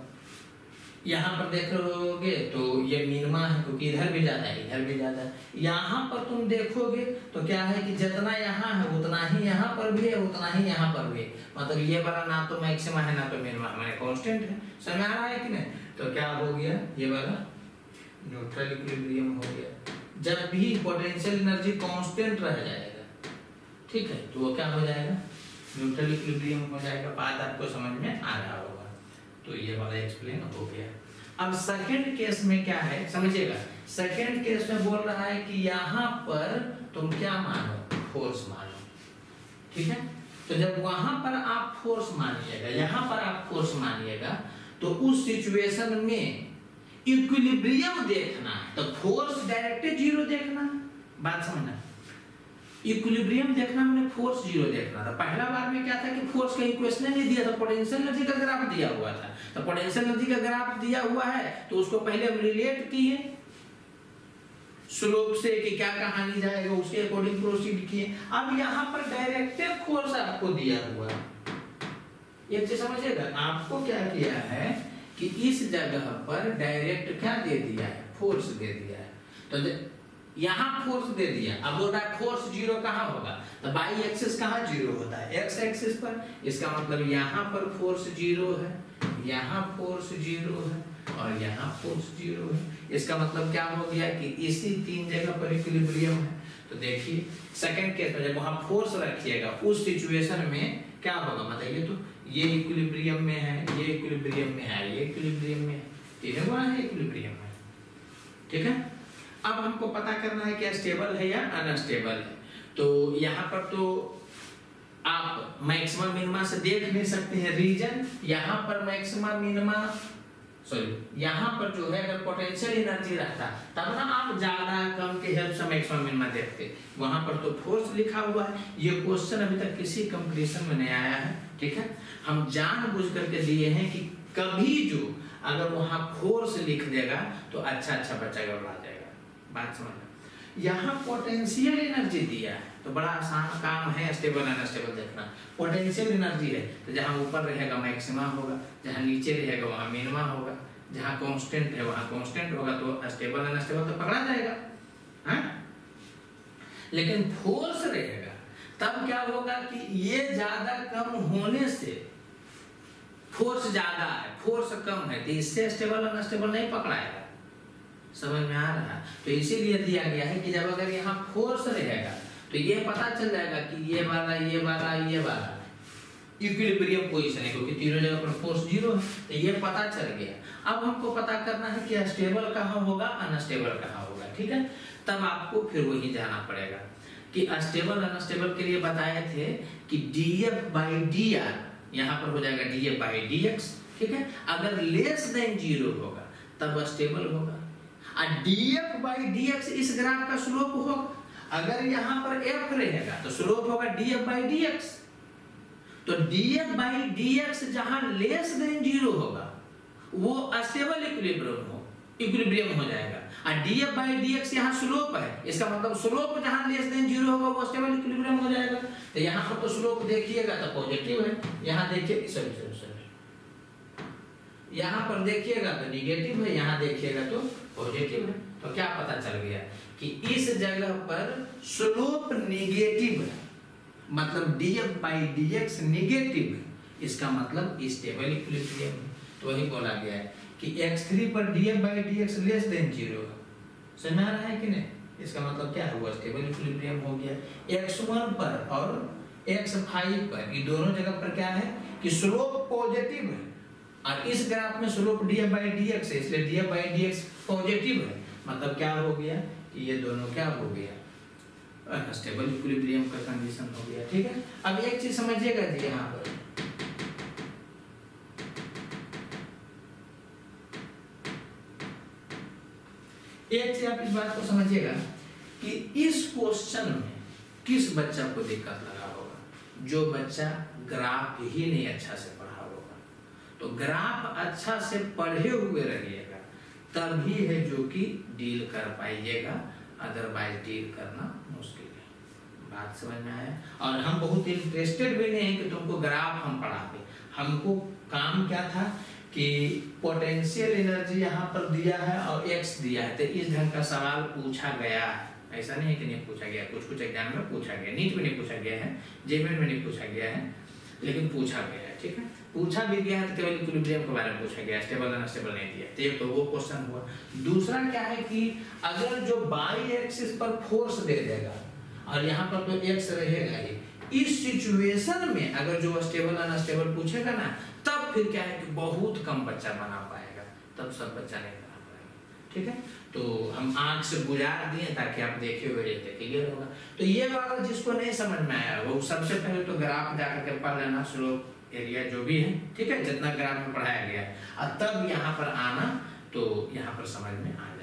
यहाँ पर देख लोगे तो ये मिनिमा है क्योंकि इधर भी ज्यादा है इधर भी ज्यादा है। यहाँ पर तुम देखोगे तो क्या है कि जितना यहाँ है उतना ही यहाँ पर भी है, उतना ही यहाँ पर भी है। मतलब ये वाला ना तो मैक्सिमा है ना तो मिनिमा, मैंने कांस्टेंट है। समझ आ रहा है कि नहीं? तो क्या हो गया, ये वाला न्यूट्रल इक्विलिब्रियम हो गया। जब भी पोटेंशियल एनर्जी कांस्टेंट रह जाएगा, ठीक है, तो वो क्या हो जाएगा, न्यूट्रल इक्विलिब्रियम हो जाएगा। बात आपको समझ में आ रहा होगा। तो ये वाला एक्सप्लेन हो गया। अब सेकंड केस में क्या है समझिएगा। सेकंड केस में बोल रहा है कि यहाँ पर तुम क्या मानो, फोर्स मानो, ठीक है। तो जब वहां पर आप फोर्स मानिएगा, यहाँ पर आप फोर्स मानिएगा, तो उस सिचुएशन में इक्विलिब्रियम देखना है, तो फोर्स डायरेक्ट जीरो देखना है। बात समझना, इक्विलिब्रियम देखना मैंने फोर्स जीरो देखना था। पहला बार में क्या था कि फोर्स का इक्वेशन नहीं दिया था, पोटेंशियल एनर्जी का ग्राफ दिया हुआ था। तो पोटेंशियल एनर्जी का ग्राफ दिया हुआ है तो उसको पहले हम रिलेट किए स्लोप से कि क्या कहानी जाएगा, उसके अकॉर्डिंग प्रोसीड किए। अब यहाँ पर डायरेक्टिव फोर्स आपको दिया हुआ है। एक चीज समझिएगा, आपको क्या किया है कि इस जगह पर डायरेक्ट क्या दे दिया है, फोर्स दे दिया है। तो यहाँ फोर्स दे दिया। अब बोल रहा है फोर्स जीरो कहाँ होगा, तो बाई एक्सिस कहाँ जीरो होता है, एक्स एक्सिस पर। इसका मतलब यहाँ पर फोर्स जीरो है, यहाँ फोर्स जीरो है और यहाँ फोर्स जीरो है। इसका मतलब क्या हो गया कि इसी तीन जगह पर इक्विलिब्रियम है। तो देखिए सेकंड केस में जब वहां फोर्स रखिएगा उस सिचुएशन में क्या होगा बताइए। तो ये इक्विलिब्रियम में है, ये इक्विलिब्रियम में है, ये इक्विलिब्रियम में है, तीनों गुणा है इक्विलिब्रियम में, ठीक है। अब हमको पता करना है कि स्टेबल है या अनस्टेबल है। तो यहाँ पर तो आप मैक्सिमम मिनिमा से देख नहीं सकते हैं रीजन। यहाँ पर मैक्सिमम मिनिमा यहाँ पर जो है अगर पोटेंशियल एनर्जी रहता तब ना आप ज्यादा कम के हेल्प से मैक्सिमम मिनिमा देखते। वहां पर तो फोर्स लिखा हुआ है। ये क्वेश्चन अभी तक किसी कंपटीशन में नहीं आया है, ठीक है। हम जानबूझ करके दिए हैं कि कभी जो अगर वहां फोर्स लिख देगा तो अच्छा बच्चा गड़बड़ा जाएगा। बात समझ, यहाँ पोटेंशियल एनर्जी दिया है तो बड़ा आसान काम है स्टेबल अनस्टेबल देखना। पोटेंशियल एनर्जी है तो जहाँ ऊपर रहेगा मैक्सिमा होगा, जहाँ नीचे रहेगा वहाँ मिनिमा होगा, जहाँ कांस्टेंट है वहाँ कांस्टेंट होगा। तो स्टेबल अनस्टेबल तो पकड़ा जाएगा, हाँ? लेकिन फोर्स रहेगा तब क्या होगा कि ये ज्यादा कम होने से फोर्स ज्यादा है, फोर्स कम है, तो इससे स्टेबल अनस्टेबल नहीं पकड़ाएगा। समझ में आ रहा है? तो इसीलिए दिया गया है कि जब अगर यहाँ फोर्स रहेगा तो ये पता चल जाएगा कि ये वाला इक्विलिब्रियम पोजीशन है क्योंकि तीनों जगह पर फोर्स जीरो है। तो ये पता चल गया। अब हमको पता करना है कि स्टेबल कहाँ होगा, अनस्टेबल कहाँ होगा, ठीक है। तब आपको फिर वही जाना पड़ेगा कि स्टेबल अनस्टेबल के लिए बताए थे कि df/dr यहाँ पर हो जाएगा df/dx, ठीक है। अगर लेस देन जीरो होगा तब स्टेबल होगा। df/dx इस ग्राफ का स्लोप होगा। अगर यहाँ पर f रहेगा तो स्लोप होगा df/dx। तो df/dx जहां लेस देन जीरो होगा वो स्टेबल इक्विलिब्रियम हो जाएगा। और df/dx यहाँ स्लोप है, इसका मतलब स्लोप जहां लेस देन जीरो होगा वो स्टेबल इक्विलिब्रियम हो जाएगा। तो यहाँ पर तो स्लोप देखिएगा तो पॉजिटिव है, यहाँ देखिए सॉरी यहाँ पर देखिएगा तो निगेटिव है, यहाँ देखिएगा तो पॉजिटिव है। तो क्या पता चल गया कि इस जगह पर स्लोप नेगेटिव है, मतलब df/dx नेगेटिव है। इसका मतलब स्टेबल इक्विलिब्रियम है। तो वही बोला गया है कि x3 पर df/dx लेस देन जीरो है। समझ आ रहा है कि नहीं? इसका मतलब क्या हुआ, स्टेबल इक्विलिब्रियम हो गया। x1 पर और x5 पर ये दोनों जगह पर क्या है कि स्लोप पॉजिटिव है और इस ग्राफ में स्लोप df/dx है, इसलिए df/dx पॉजिटिव है। मतलब क्या हो गया कि ये दोनों क्या हो गया, स्टेबल इक्विलिब्रियम का कंडीशन हो गया, ठीक है। अब एक चीज समझिएगा जी, यहाँ पर एक चीज आप इस बात को समझिएगा कि इस क्वेश्चन में किस बच्चा को दिक्कत लगा होगा, जो बच्चा ग्राफ ही नहीं अच्छा से पढ़ा होगा। तो ग्राफ अच्छा से पढ़े हुए रहिएगा तभी है जो कि डील कर पाइएगा, अदरवाइज डील करना मुश्किल है। बात समझ में आया। और हम बहुत इंटरेस्टेड भी नहीं है कि तुमको ग्राफ हम पढ़ाते, हमको काम क्या था कि पोटेंशियल एनर्जी यहाँ पर दिया है और एक्स दिया है, तो इस ढंग का सवाल पूछा गया है। ऐसा नहीं है कि नहीं पूछा गया, कुछ कुछ एग्जाम में पूछा गया, नीट में नहीं पूछा गया है, जेईई में नहीं पूछा गया है, लेकिन पूछा गया है। ठीक है, पूछा भी गया है तो केवल इक्विलिब्रियम के बारे में पूछा गया, स्टेबल अनस्टेबल नहीं दिया। तो एक तो वो क्वेश्चन हुआ। दूसरा क्या है कि अगर जो बाई एक्सिस पर फोर्स दे देगा और यहाँ पर तो एक्स रहेगा ही, इस सिचुएशन में अगर जो स्टेबल अनस्टेबल पूछेगा ना, तब फिर क्या है कि बहुत कम बच्चा बना पाएगा, तब सब बच्चा नहीं बना पाएगा। ठीक है, तो हम आंख से गुजार दिए ताकि आप देखे हुए रहते, क्लियर होगा। तो ये वाला जिसको नहीं समझ में आया वो सबसे पहले तो ग्राफ जाकर के पढ़ लेना, स्लोप एरिया जो भी है, ठीक है, जितना ग्राफ में पढ़ाया गया है, और तब यहाँ पर आना तो यहाँ पर समझ में आ जाए।